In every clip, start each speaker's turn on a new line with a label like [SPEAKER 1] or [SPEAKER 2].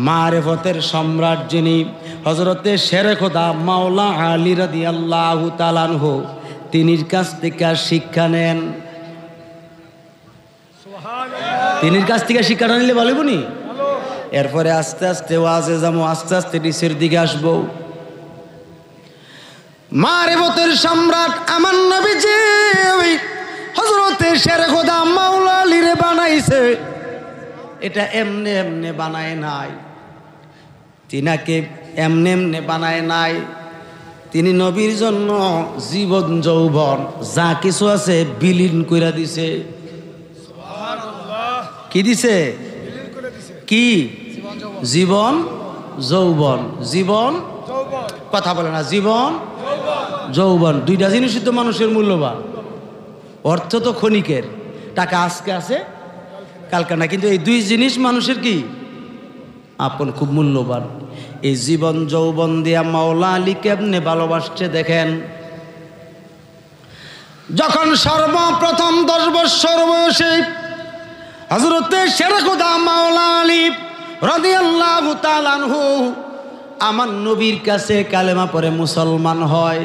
[SPEAKER 1] মারেফতের সম্রাট যিনি হযরতে শেরে খোদা মাওলা আলী রাদিয়াল্লাহু তাআলা আনহু, তিনির কাছ থেকে শিক্ষা নেন। তিনির কাছ থেকে শিক্ষাটা নিলে বলবনি, এরপরে আস্তে আস্তে ওয়াজে যাবো, আস্তে আস্তে নিচের দিকে আসবো। মারেফতের সম্রাট আমার নবীজি হযরতে শেরে খোদা মাওলা আলী রে বানাইছে। এটা এমনে এমনে বানায় নাই, তিনাকে এমনে এমনে বানায় নাই। তিনি নবীর জন্য জীবন যৌবন যা কিছু আছে বিলীন কইরা দিছে। কি দিছে? কি? জীবন যৌবন। জীবন কথা বলে না, জীবন যৌবন দুইটা জিনিসই তো মানুষের মূল্যবান। অর্থ তো ক্ষণিকের, টাকা আজকে আছে কালকে না, কিন্তু এই দুই জিনিস মানুষের কি আপন, খুব মূল্যবান। এই জীবন যৌবন দিয়া মাওলা আলী কেমনে ভালোবাসছে দেখেন। যখন সর্বপ্রথম 10 বছর বয়সে হযরতে শেরে খোদা মাওলা আলী রাদিয়াল্লাহু তাআলা আনহু আমার নবীর কাছে কালেমা পড়ে মুসলমান হয়,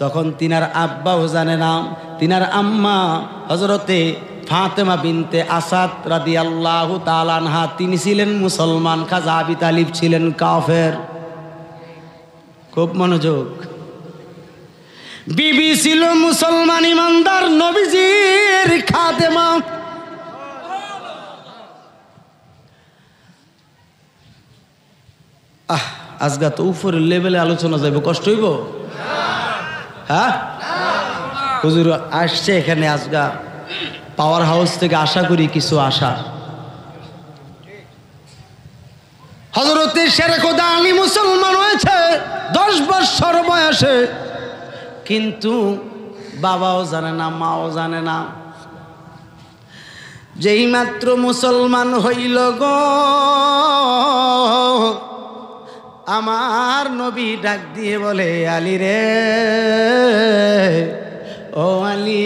[SPEAKER 1] তখন তিনার আব্বাও জানে না, তিনার আম্মা হযরতে ফাতেমা বিনতে আসাদ রাদিয়াল্লাহু তাআলা আনহা তিনি ছিলেন মুসলমান, খাজা আবি তালিব ছিলেন কাফের। খুব মনোযোগ। বিবি ছিল মুসলমান ইমানদার নবীজির খাদেমা। আজগা তো উপরের লেভেলে আলোচনা যাইব, কষ্ট হইব? হ্যাঁ, হুজুর আসছে এখানে আজগা পাওয়ার হাউস থেকে, আশা করি কিছু আশা। হযরতে শেরে খোদা আলী মুসলমান হয়েছে 10 বছর বয়সে, কিন্তু বাবাও জানে না, মাও জানে না। যেই মাত্র মুসলমান হইল গো, আমার নবী ডাক দিয়ে বলে, আলী রে, ও আলী,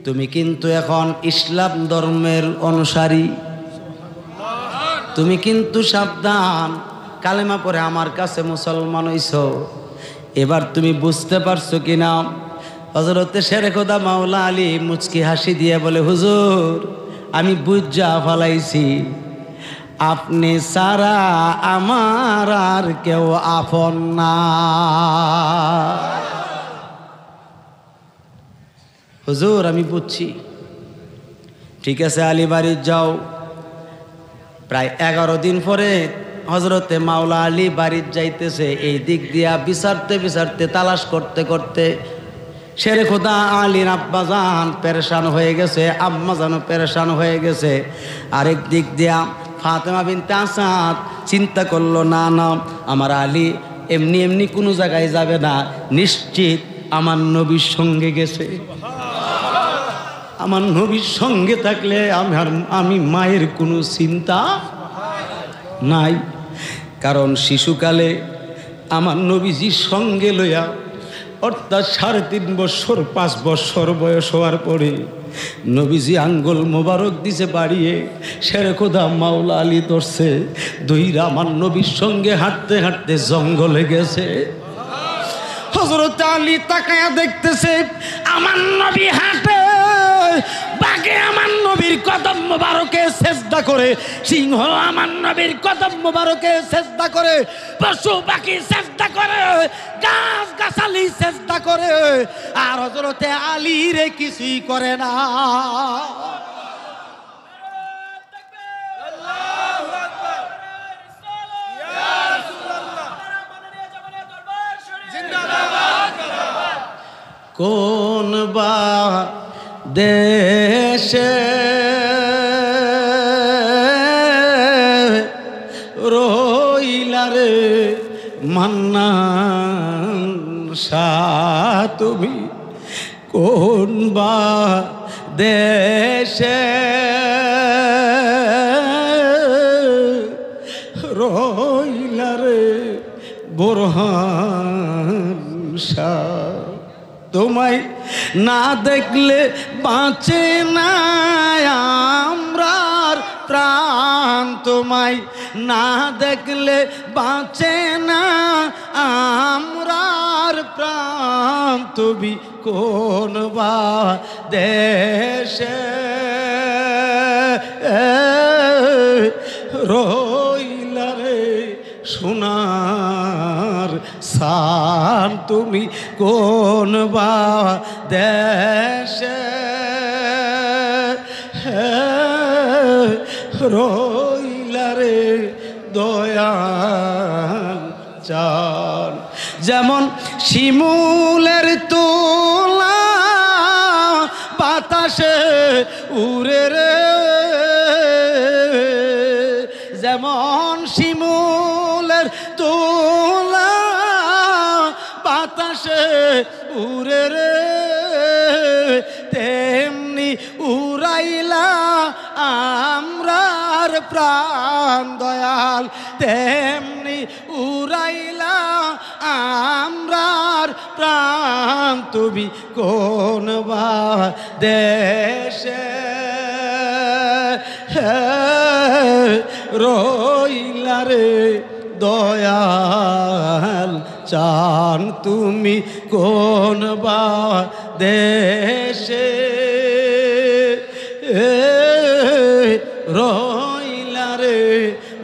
[SPEAKER 1] তুমি কিন্তু এখন ইসলাম ধর্মের অনুসারী, তুমি কিন্তু সাবধান, কালেমা পড়ে আমার কাছে মুসলমান হইছো। এবার তুমি বুঝতে পারছো কিনা? হযরতে শেরে খোদা মাওলা আলী মুচকি হাসি দিয়ে বলে, হুজুর আমি বুঝা ফলাইছি, আপনি সারা আমার আর কেউ আপন না। হুজুর আমি বুঝছি, ঠিক আছে আলী বাড়ি যাও। প্রায় 11 দিন পরে হযরতে মাওলা আলী বাড়ি যাইতেছে। এই দিক দিয়া বিচারতে বিচারতে তালাশ করতে করতে শেরে খোদা আলীর আব্বাজান পেরেশান হয়ে গেছে, আম্মাজানও পেরেশান হয়ে গেছে। আরেক দিক দিয়া ফাতেমা বিনতে আসাদ চিন্তা করলো, না না, আমার আলী এমনি এমনি কোনো জায়গায় যাবে না, নিশ্চিত আমার নবীর সঙ্গে গেছে। আমার নবীর সঙ্গে থাকলে আমি মায়ের কোনো চিন্তা নাই। কারণ শিশুকালে আমার নবীজির সঙ্গে লইয়া, অর্থাৎ 3.5 বছর 5 বছর বয়স হওয়ার পরে নবীজি আঙ্গুল মোবারক দিছে বাড়িয়ে, শেরে খোদা মাওলা আলী ধরছে, দুইরা আমার নবীর সঙ্গে হাঁটতে হাঁটতে জঙ্গলে গেছে। হযরত আলী তাকায়া দেখতেছে আমার নবী হাঁটে, বাঘে আমার নবীর কদম মোবারকে সেজদা করে, সিংহ আমার নবীর কদম মোবারকে সেজদা করে, পশু পাখি সেজদা করে, গাছ গাছালি সেজদা করে, আর হযরতে আলী রে কিছুই করে না। কোন বা দেশে রইলা রে মান্নান শাহ তুমি, কোন বা দেশে রইলা রে বোরহান শাহ, তোমায় না দেখলে বাঁচে না আমরার প্রাণ। প্রাণ তোমায় না দেখলে বাঁচে না আমরার প্রাণ, তুমি কোন বা দেশে রইলা রে সোনার সান, তুমি কোন বা দেশে রইলা রে দয়াল চান। যেমন শিমুলের তোলা বাতাসে উড়ে রে, যেমন শিমুলের তোলা বাতাসে উড়ে রে, তেমনি উড়াইলা আমরার প্রাণ দয়াল, তেমনি উড়াইলা আমরার প্রাণ, তুমি কোন বা দেশে রইলা রে দয়াল চান, তুমি কোন বা দেশে রইলা রে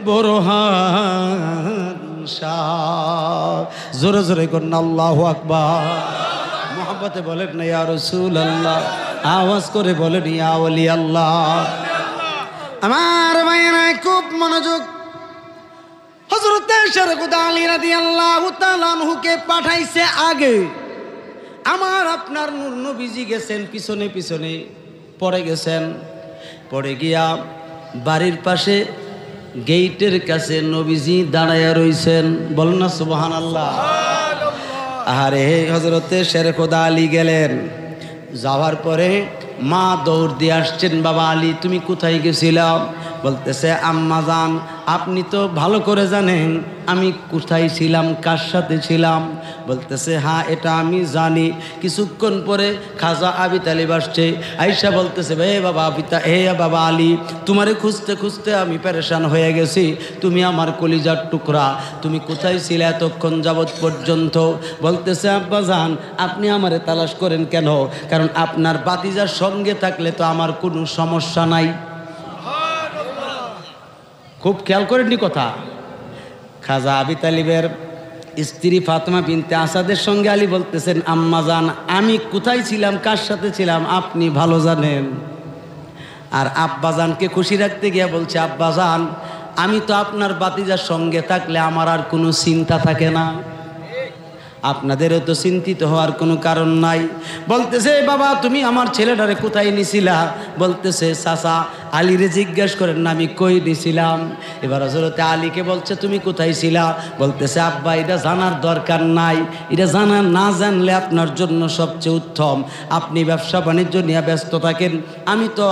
[SPEAKER 1] বোরহান শাহ। জোরে জোরে করুন আল্লাহু আকবার। মোহাব্বতে বলেন না ইয়া রাসূলুল্লাহ, আওয়াজ করে বলেন ইয়া ওলি আল্লাহ। আমার ভাইয়েরা খুব মনোযোগ। হযরত শরীয়ত আলী রাদিয়াল্লাহু তাআলা আনহুকে পাঠাইছে আগে, আমার আপনার নূর নবীজি গেছেন পিছনে পিছনে, পড়ে গেছেন। পড়ে গিয়া বাড়ির পাশে গেইটের কাছে নবীজি দাঁড়াইয়া রইছেন। বলেন না সুবহানাল্লাহ। আরে হযরতে শরীয়ত আলী গেলেন, যাওয়ার পরে মা দৌড় দিয়ে আসছেন, বাবা আলী তুমি কোথায় গেছিলা? বলতেছে আম্মা জান আপনি তো ভালো করে জানেন আমি কোথায় ছিলাম, কার সাথে ছিলাম। বলতেছে হ্যাঁ এটা আমি জানি। কিছুক্ষণ পরে খাজা আবি তালিব আসছে, আয়েশা বলতেছে হে বাবা আলী তোমারে খুঁজতে খুঁজতে আমি পেরেশান হয়ে গেছি, তুমি আমার কলিজার টুকরা, তুমি কোথায় ছিলে এতক্ষণ যাবৎ পর্যন্ত? বলতেছে আব্বা জান আপনি আমারে তালাশ করেন কেন? কারণ আপনার বাতিজার সঙ্গে থাকলে তো আমার কোনো সমস্যা নাই। খুব খেয়াল করেননি কথা। খাজা আবি তালিবের স্ত্রী ফাতেমা বিনতে আসাদের সঙ্গে আলী বলতেছেন আম্মা জান আমি কোথায় ছিলাম, কার সাথে ছিলাম আপনি ভালো জানেন। আর আব্বা জানকে খুশি রাখতে গিয়ে বলছে আব্বা জান আমি তো আপনার বাতিজার সঙ্গে থাকলে আমার আর কোনো চিন্তা থাকে না, আপনাদেরও তো চিন্তিত হওয়ার কোনো কারণ নাই। বলতেছে বাবা তুমি আমার ছেলেটারে কোথায় নিছিলা? বলতেছে চাচা আলীরে জিজ্ঞেস করেন না আমি কই নিছিলাম। এবার হযরতে আলীকে বলছে তুমি কোথায় ছিলা? বলতেছে আব্বা এটা জানার দরকার নাই, এটা জানা না জানলে আপনার জন্য সবচেয়ে উত্তম। আপনি ব্যবসা বাণিজ্য নিয়ে ব্যস্ত থাকেন, আমি তো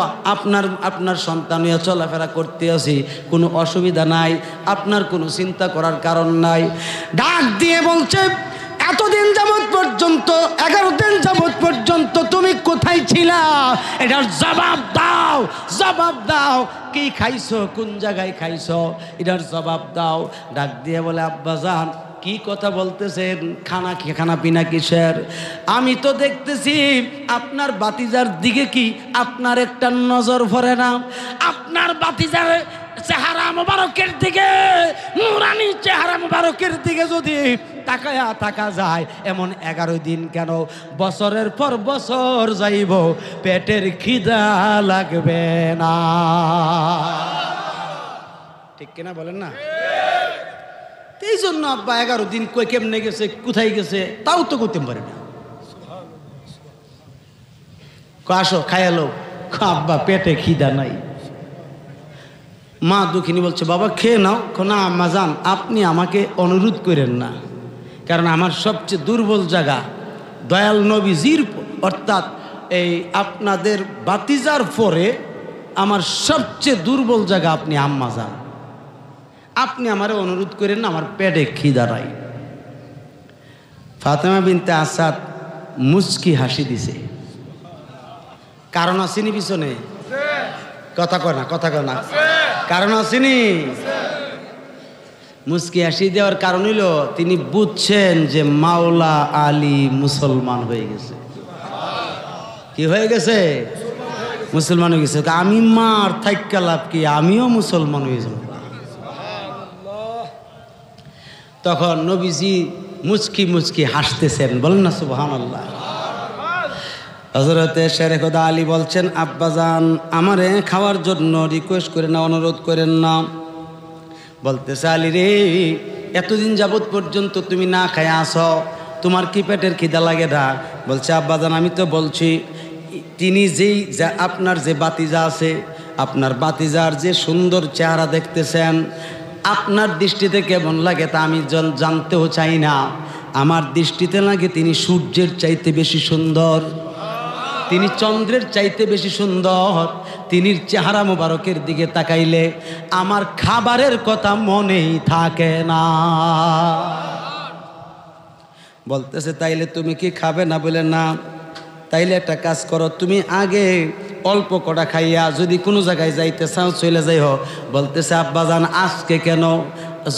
[SPEAKER 1] আপনার সন্তান নিয়ে চলাফেরা করতে আছি, কোনো অসুবিধা নাই, আপনার কোনো চিন্তা করার কারণ নাই। ডাক দিয়ে বলছে এতদিন যাবৎ পর্যন্ত 11 দিন যাবৎ পর্যন্ত তুমি কোথায় ছিলা? এটার জবাব দাও, জবাব দাও। কি খাইছো, কোন জায়গায় খাইছো, এটার জবাব দাও। ডাক দিয়ে বলে আব্বাজান কি কথা বলতেছেন, খানা পিনা কিসের? আমি তো দেখতেছি আপনার বাতিজার দিকে কি আপনার একটা নজর পড়ে না? আপনার বাতিজার চেহারা মোবারকের দিকে, নুরানি চেহারা মোবারকের দিকে যদি তাকায়া থাকা যায়, এমন 11 দিন কেন বছরের পর বছর যাইব পেটের খিদা লাগবে না। ঠিক কিনা বলেন না? এই জন্য আব্বা 11 দিন কই কেমনে গেছে, কোথায় গেছে তাও তো করতে পারে না। আসো খায়ালো, আব্বা পেটে খিদা নাই। মা দুঃখিনী বলছে বাবা খেয়ে নাও। না আম্মা জান আপনি আমাকে অনুরোধ করেন না, কারণ আমার সবচেয়ে দুর্বল জায়গা দয়াল নবীজির, অর্থাৎ এই আপনাদের বাতিজার পরে আমার সবচেয়ে দুর্বল জায়গা আপনি আম্মা জান, আপনি আমারে অনুরোধ করেন না, আমার পেটে খিদা নাই। ফাতেমা বিনতে আসাদ মুচকি হাসি দিছে। কারণ আসেনি পিছনে? কথা কয় না, কথা কয় না। কারণ আসেনি? মুস্কি হাসি দেওয়ার কারণ হইল তিনি বুঝছেন যে মাওলা আলী মুসলমান হয়ে গেছে। কি হয়ে গেছে? মুসলমান হয়ে গেছে। আমি মার থাইক্কা লাভ কি, আমিও মুসলমান হয়ে যাব। তখন নবীজি মুচকি মুচকি হাসতেছেন, বলেন না সুবহানাল্লাহ। হযরতে শেরে খোদা আলী বলছেন, আব্বাজান আমারে খাওয়ার জন্য রিকোয়েস্ট করেন না, অনুরোধ করেন না। বলতেছে, আলী রে, এতদিন যাবৎ পর্যন্ত তুমি না খায় আসো, তোমার কি পেটের খিদা লাগে না? বলছে, আব্বাজান আমি তো বলছি, তিনি যেই আপনার যে বাতিজা আছে, আপনার বাতিজার যে সুন্দর চেহারা দেখতেছেন, আপনার দৃষ্টিতে কেমন লাগে তা আমি জানতেও চাই না। আমার দৃষ্টিতে লাগে তিনি সূর্যের চাইতে বেশি সুন্দর, তিনি চন্দ্রের চাইতে বেশি সুন্দর। তিনি চেহারা মোবারকের দিকে তাকাইলে আমার খাবারের কথা মনেই থাকে না। বলতেছে, তাইলে তুমি কি খাবে না? বলে না। তাইলে একটা কাজ করো, তুমি আগে অল্প কটা খাইয়া যদি কোনো জায়গায় যাইতে চাও চলে যাইও। বলতেছে, আব্বাজান আজকে কেন?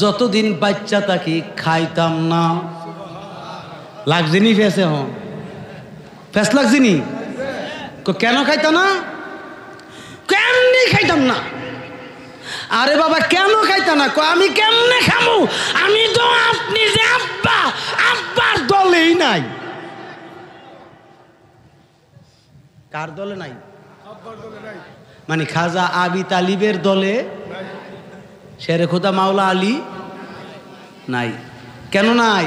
[SPEAKER 1] যতদিন বাচ্চা থাকি খাইতাম না। লাগছিনি ফেসে? ফেস লাগছিনি? কেন খাইতাম না? কেমনি খাইতাম না? আরে বাবা কেন খাইতাম না? আমি কেমনে খামু? আমি তো আপনি যে আব্বা, আব্বার দলেই নাই। কার দলে নাই? মানে খাজা আবি তালিবের দলে শেরে খোদা মাওলা আলী নাই। কেন নাই?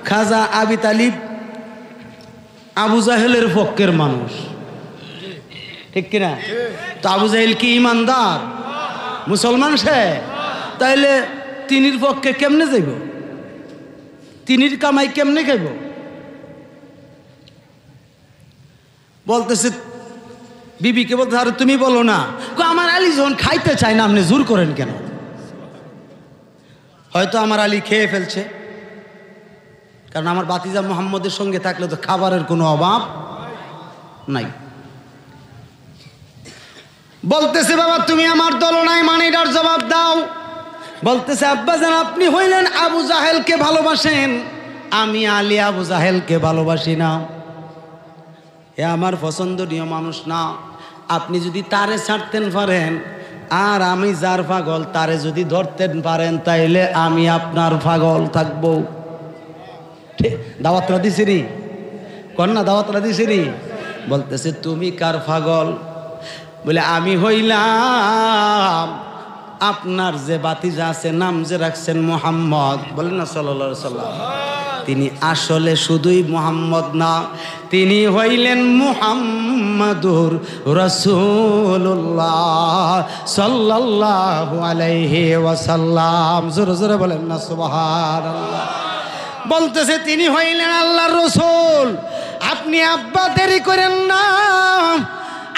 [SPEAKER 1] খাজা আবি তালিব আবু জাহেলের পক্ষের মানুষ, ঠিক কিনা? তো আবু জাহেল কি ইমানদার মুসলমান? সে তাইলে তিনির পক্ষে কেমনে যাইব? তিনির কামাই কেমনে খাইব? বলতেছে, বিবিকে বলতে, আরে তুমি বলো না। আমার আলী যখন খাইতে চায় না, আপনি জোর করেন কেন? হয়তো আমার আলী খেয়ে ফেলছে, কারণ আমার বাতিজা মুহাম্মদের সঙ্গে থাকলে তো খাবারের কোনো অভাব নাই। বলতেছে, বাবা তুমি আমার দল নাই, মানে এটার জবাব দাও। বলতেছে, আব্বাজান আপনি হইলেন আবু জাহেলকে ভালোবাসেন, আমি আলী আবু জাহেলকে ভালোবাসি না। এ আমার পছন্দনীয় মানুষ না। আপনি যদি তারে ছাড়তেন পারেন, আর আমি যার পাগল তারে যদি ধরতেন পারেন, তাইলে আমি আপনার পাগল থাকবো। দাওয়াতরা দিছিনি? কন্যা দাওয়াতরা দিছিনি? বলতেছে, তুমি কার পাগল? বলে, আমি হইলাম আপনার যে বাতিজা আছে, নাম যে রাখছেন মুহাম্মদ, বলেন না সাল্লাল্লাহু আলাইহি সাল্লাম, তিনি আসলে শুধুই মুহাম্মদ না, তিনি হইলেন মুহাম্মাদুর রাসূলুল্লাহ সাল্লাল্লাহু আলাইহি ওয়াসাল্লাম। জোরে জোরে বলেন না সুবহানাল্লাহ। বলতেছে, তিনি হইলেন আল্লাহর রাসূল। আপনি আব্বা দেরি করেন না,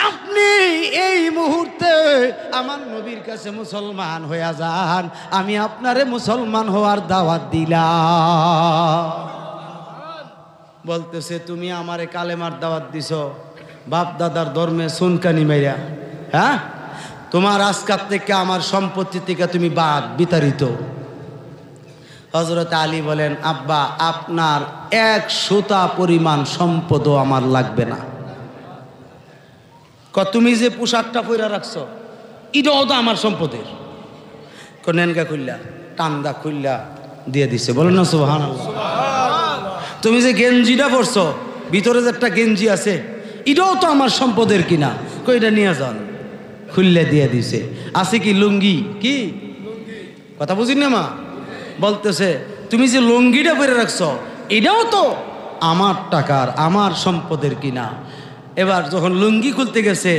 [SPEAKER 1] আপনি এই মুহূর্তে আমার নবীর কাছে মুসলমান হইয়া যান, আমি আপনারে মুসলমান হওয়ার দাওয়াত দিলাম। বলতেছে, তুমি আমারে কালেমার দাওয়াত দিছ, বাপ দাদার ধর্মে সুনকানি মেরা, হ্যাঁ? তোমার আজকার থেকে আমার সম্পত্তি থেকে তুমি বাদ বিতাড়িত। হযরত আলী বলেন, আব্বা আপনার এক সুতা পরিমাণ সম্পদও আমার লাগবে না। তুমি যে পোশাকটা পরে রাখছো, এটাও তো আমার সম্পদের। নেনকা খুললা টান্দা খুললা দিয়ে দিছে, বলেন না সুবহানাল্লাহ। তুমি যে গেঞ্জিটা পরছো, ভিতরে যে একটা গেঞ্জি আছে, এটাও তো আমার সম্পদের কিনা। এটা নিয়ে যান, খুললে দিয়ে দিছে। আছে কি লুঙ্গি? কি কথা বুঝিন না মা? বলতেছে, তুমি যে লুঙ্গিটা পরে রাখছো, এটাও তো আমার টাকার, আমার সম্পদের কিনা। এবার যখন লুঙ্গি খুলতে গেছে,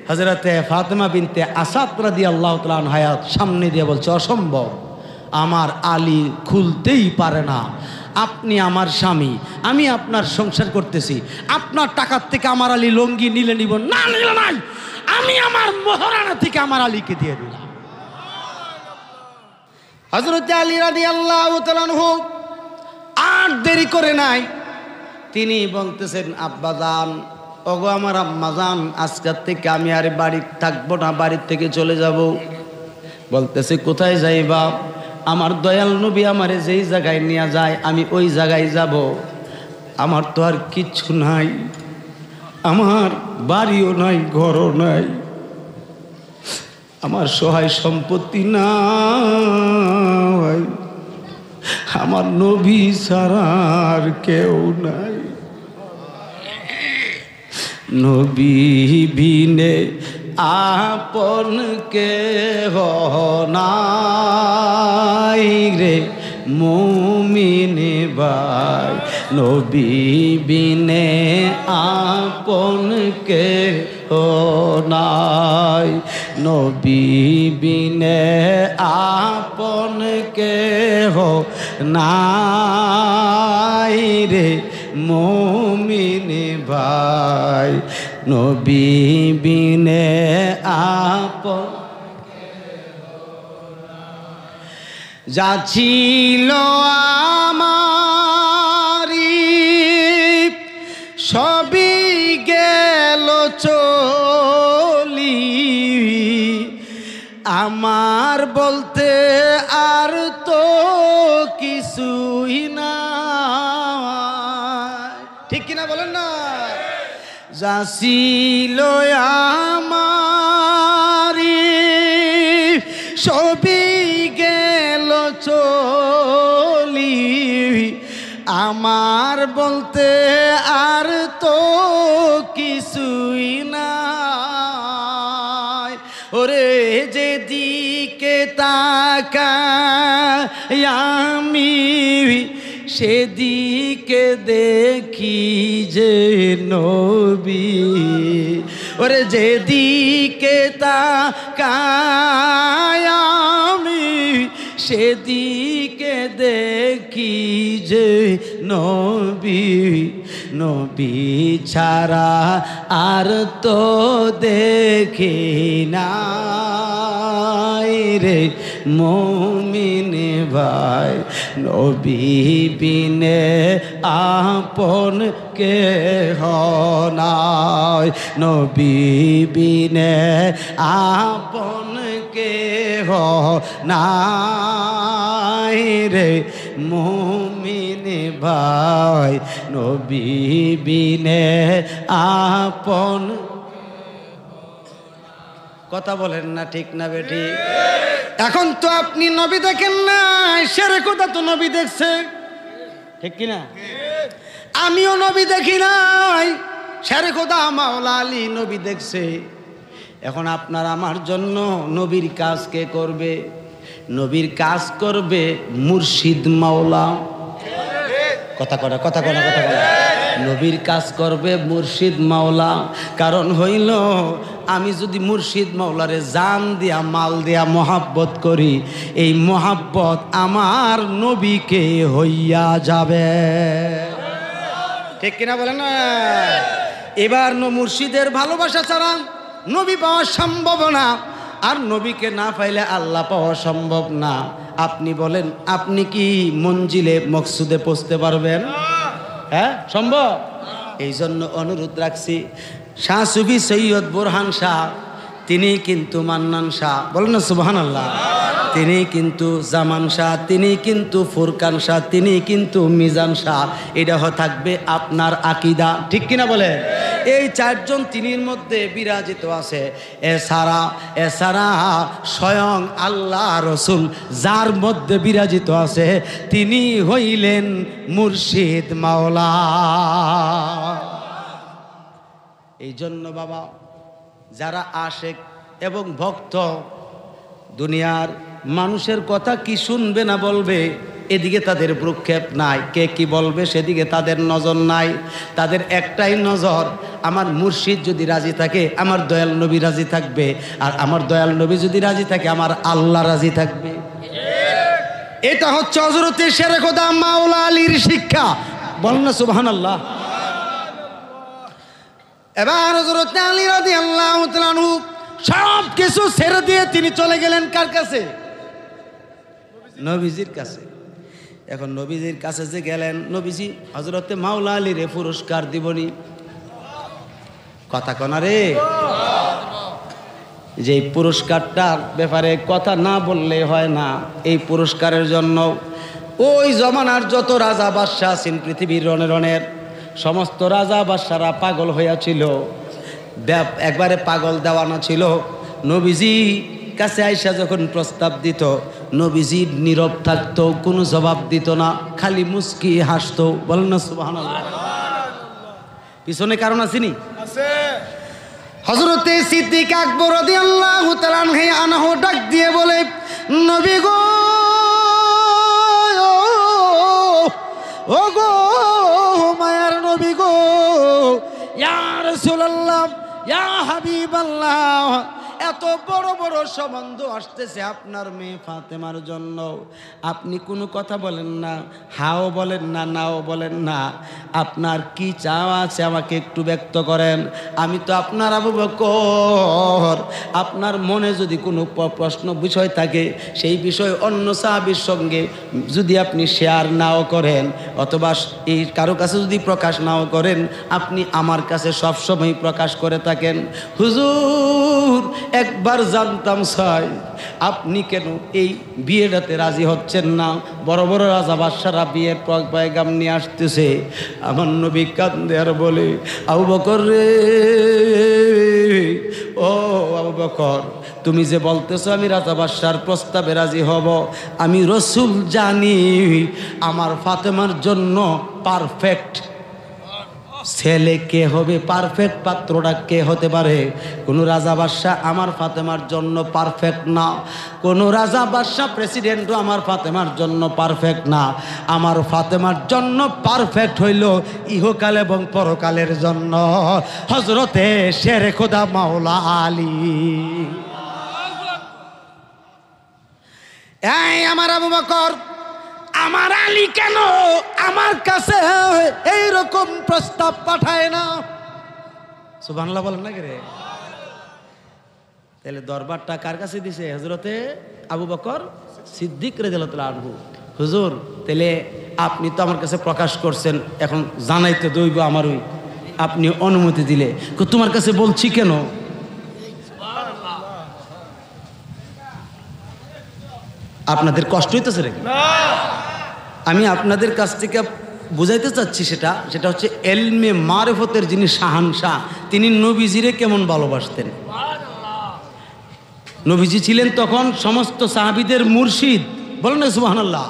[SPEAKER 1] হযরতে ফাতেমা বিনতে আসাদ রাদিয়াল্লাহু তাআলা আনহা সামনে দিয়ে বলছে, অসম্ভব, আমার আলী খুলতেই পারে না। আপনি আমার স্বামী, আমি আপনার সংসার করতেছি, আপনার টাকার থেকে আমার আলী লুঙ্গি নিলে নিব না, নিলে নাই, আমি আমার মোহরানা থেকে আমার আলীকে দিয়ে দিলাম। হযরত আলী রাদিয়াল্লাহু তাআলা আনহু আর দেরি করে নাই, তিনি বলতেছেন, আব্বাজান, ওগো আমার আম্মাজান, আজকের থেকে আমি আর বাড়ি থাকবো না, বাড়ির থেকে চলে যাব। বলতেছে কোথায় যাইবা? আমার দয়াল নবী আমারে যেই জায়গায় নিয়ে যায় আমি ওই জায়গায় যাব। আমার তো আর কিচ্ছু নাই, আমার বাড়িও নাই, ঘরও নাই, আমার সহায় সম্পত্তি নাই, আমার নবী ছাড়া আর কেউ নাই। নবী বিনে আপন কেহ নাই রে মুমিন ভাই, নবী বিনে আপন কেহ নাই, নবী বিনে আপন কেহ নাই রে মুমিন ভাই, নবী বিনে আপন যা ছিল আমারি সবই গেল চলি, আমার বলতে আর তো কিছুই না। ঠিক কিনা বলেন না? যা ছিল আমারি সবই গেল চলি, আমার বলতে আর তো কিছুই নাই। ওরে যেদিকে তাকাই আমি সেদিকে দেখি যে নবী, ওরে যেদিকে তাকাই আমি সেদিকে দেখি যে নবী, নবী ছাড়া আর তো দেখি নাই রে মুমিন ভাই, নবী বিনে আপন কেহ নাই, নবী বিনে আপন কেহ নাই রে মুমিন ভাই, নবী বিনে আপন। কথা বলেন না ঠিক না বেটি? এখন তো আপনি নবী দেখেন না, শেরে কথা তো নবী দেখছে, ঠিক কিনা? আমিও নবী দেখি নাই, শেরে কথা মাওলা আলী নবী দেখছে। এখন আপনার আমার জন্য নবীর কাজ কে করবে? নবীর কাজ করবে মুর্শিদ মাওলা। কথা করা কথা করা কথা করা নবীর কাজ করবে মুর্শিদ মাওলা। কারণ হইল আমি যদি মুর্শিদ মাওলারে জান দিয়া মাল দিয়া মহাব্বত করি, এই মহাব্বত আমার নবীকে হইয়া যাবে। ঠিক কিনা বলেন না? এবার মুর্শিদের ভালোবাসা ছাড়া নবী পাওয়া সম্ভব না, আর নবীকে না পাইলে আল্লাহ পাওয়া সম্ভব না। আপনি বলেন, আপনি কি মঞ্জিলে মকসুদে পৌঁছতে পারবেন? হ্যাঁ, সম্ভব? এই জন্য অনুরোধ রাখছি, শাহ সুফি সৈয়দ বোরহান শাহ তিনি কিন্তু মান্নান শাহ, বলেন না সুবহানাল্লাহ। তিনি কিন্তু জামান শাহ, তিনি কিন্তু ফুরকান শাহ, তিনি কিন্তু মিজান শাহ। এটা থাকবে আপনার আকিদা, ঠিক কিনা বলে? এই চারজন তিনির মধ্যে বিরাজিত আছে। এছাড়া স্বয়ং আল্লাহ রসুল যার মধ্যে বিরাজিত আছে তিনি হইলেন মুর্শিদ মাওলা। এই জন্য বাবা, যারা আশেক এবং ভক্ত দুনিয়ার মানুষের কথা কি শুনবে না বলবে এদিকে তাদের ভ্রুক্ষেপ নাই, কে কি বলবে সেদিকে তাদের নজর নাই। তাদের একটাই নজর, আমার মুর্শিদ যদি রাজি থাকে আমার দয়াল নবী রাজি থাকবে, আর আমার দয়াল নবী যদি রাজি থাকে আমার আল্লাহ রাজি থাকবে। এটা হচ্ছে হযরতে শেরে খোদা মাওলা আলীর শিক্ষা, বলেন না সুবহানাল্লাহ। এবার হযরতে আলী রাদিয়াল্লাহু তাআলা আনহু সব কিছু ছেড়ে দিয়ে তিনি চলে গেলেন কার কাছে? নবীজির কাছে। এখন নবীজির কাছে যে গেলেন, নবীজি হযরতে মাওলা আলীরে পুরস্কার দিবনি। কথা কনা রে, যে পুরস্কারটার ব্যাপারে কথা না বললে হয় না। এই পুরস্কারের জন্য ওই জমানার যত রাজা বাদশাহ আছেন পৃথিবীর রণের সমস্ত রাজা বাদশারা পাগল হইয়াছিল, একবারে পাগল দেওয়ানা ছিল। নবীজি কাছে আইসা যখন প্রস্তাব দিত, নবীজি নীরব থাকতো, কোনো জবাব দিত না, খালি মুস্কি হাসতো। বলেন না সুবহানাল্লাহ। পিছনে কারণ আসেনি? হযরতে সিদ্দিক আকবর রাদিয়াল্লাহু তাআলা আনহু ডাক দিয়ে বলে, নবী গো, ও গো মায়ার নবী গো, ইয়া রাসূলুল্লাহ, ইয়া হাবিবাল্লাহ, এত বড় বড় সম্বন্ধ আসতেছে আপনার মেয়ে ফাতেমার জন্য, আপনি কোনো কথা বলেন না, হাও বলেন না, নাও বলেন না। আপনার কি চাওয়া আছে আমাকে একটু ব্যক্ত করেন। আমি তো আপনার আবু বকর, আপনার মনে যদি কোনো প্রশ্ন বিষয় থাকে, সেই বিষয় অন্য সাহাবীর সঙ্গে যদি আপনি শেয়ার নাও করেন, অথবা এই কারো কাছে যদি প্রকাশ নাও করেন, আপনি আমার কাছে সবসময় প্রকাশ করে থাকেন। হুজুর, একবার জানতাম চাই, আপনি কেন এই বিয়েটাতে রাজি হচ্ছেন না? বড় বড় রাজা বাদশারা বিয়ের পয়গাম নিয়ে আসতেছে। আমার নবী কান্দে আর বলে, আবু বকর রে, ও আবু বকর, তুমি যে বলতেছো আমি রাজা বাদশার প্রস্তাবে রাজি হব, আমি রসুল জানি আমার ফাতেমার জন্য পারফেক্ট ছেলে কে হবে, পারফেক্ট পাত্রটা কে হতে পারে? কোনো রাজা বাদশাহ আমার ফাতেমার জন্য পারফেক্ট না, কোনো রাজা বাদশাহ প্রেসিডেন্টও আমার ফাতেমার জন্য পারফেক্ট না। আমার ফাতেমার জন্য পারফেক্ট হইল ইহকাল এবং পরকালের জন্য হযরতে শেরে খোদা মাওলা আলী। এই আমার আবু বকর, আমার আলী কেন আমার কাছে এইরকম প্রস্তাব পাঠায় না? সুবহানাল্লাহ বলেন না রে? তাহলে দরবারটা কার কাছে দিছে? হযরতে আবু বকর সিদ্দিক রাদিয়াল্লাহু আনহু। হুজুর, তাহলে আপনি তো আমার কাছে প্রকাশ করছেন, এখন জানাইতে দইব আমারই, আপনি অনুমতি দিলে। তোমার কাছে বলছি কেন? আপনাদের কষ্ট হইতেছে রে? আমি আপনাদের কাছ থেকে বুঝাইতে চাচ্ছি, সেটা হচ্ছে এলমে মারিফতের যিনি শাহানশাহ, তিনি নবীজিরে কেমন ভালোবাসতেন। নবীজি ছিলেন তখন সমস্ত সাহাবীদের মুর্শিদ। বলেন না সুবহানাল্লাহ।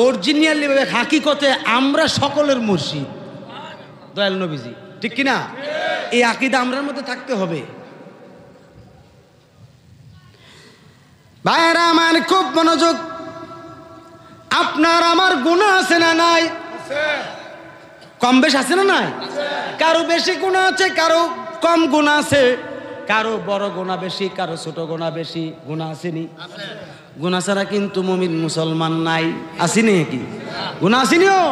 [SPEAKER 1] অরিজিনালি হাকিকতে আমরা সকলের মুর্শিদ দয়াল নবীজি, ঠিক কিনা? এই আকীদা আমরার মধ্যে থাকতে হবে। ভাইরা আমার, খুব মনোযোগ। আপনার আমার গুনাহ আছে না নাই? কম বেশ আছে না নাই? কারো বেশি গুনাহ আছে, কারো কম গুনাহ আছে, কারো বড় গুনাহ বেশি, কারো ছোট গুনাহ বেশি। গুনাহ আসেনি? গুনাহ ছাড়া কিন্তু মুমিন মুসলমান নাই। আসেনি? কি গুনাহ আসেনিও?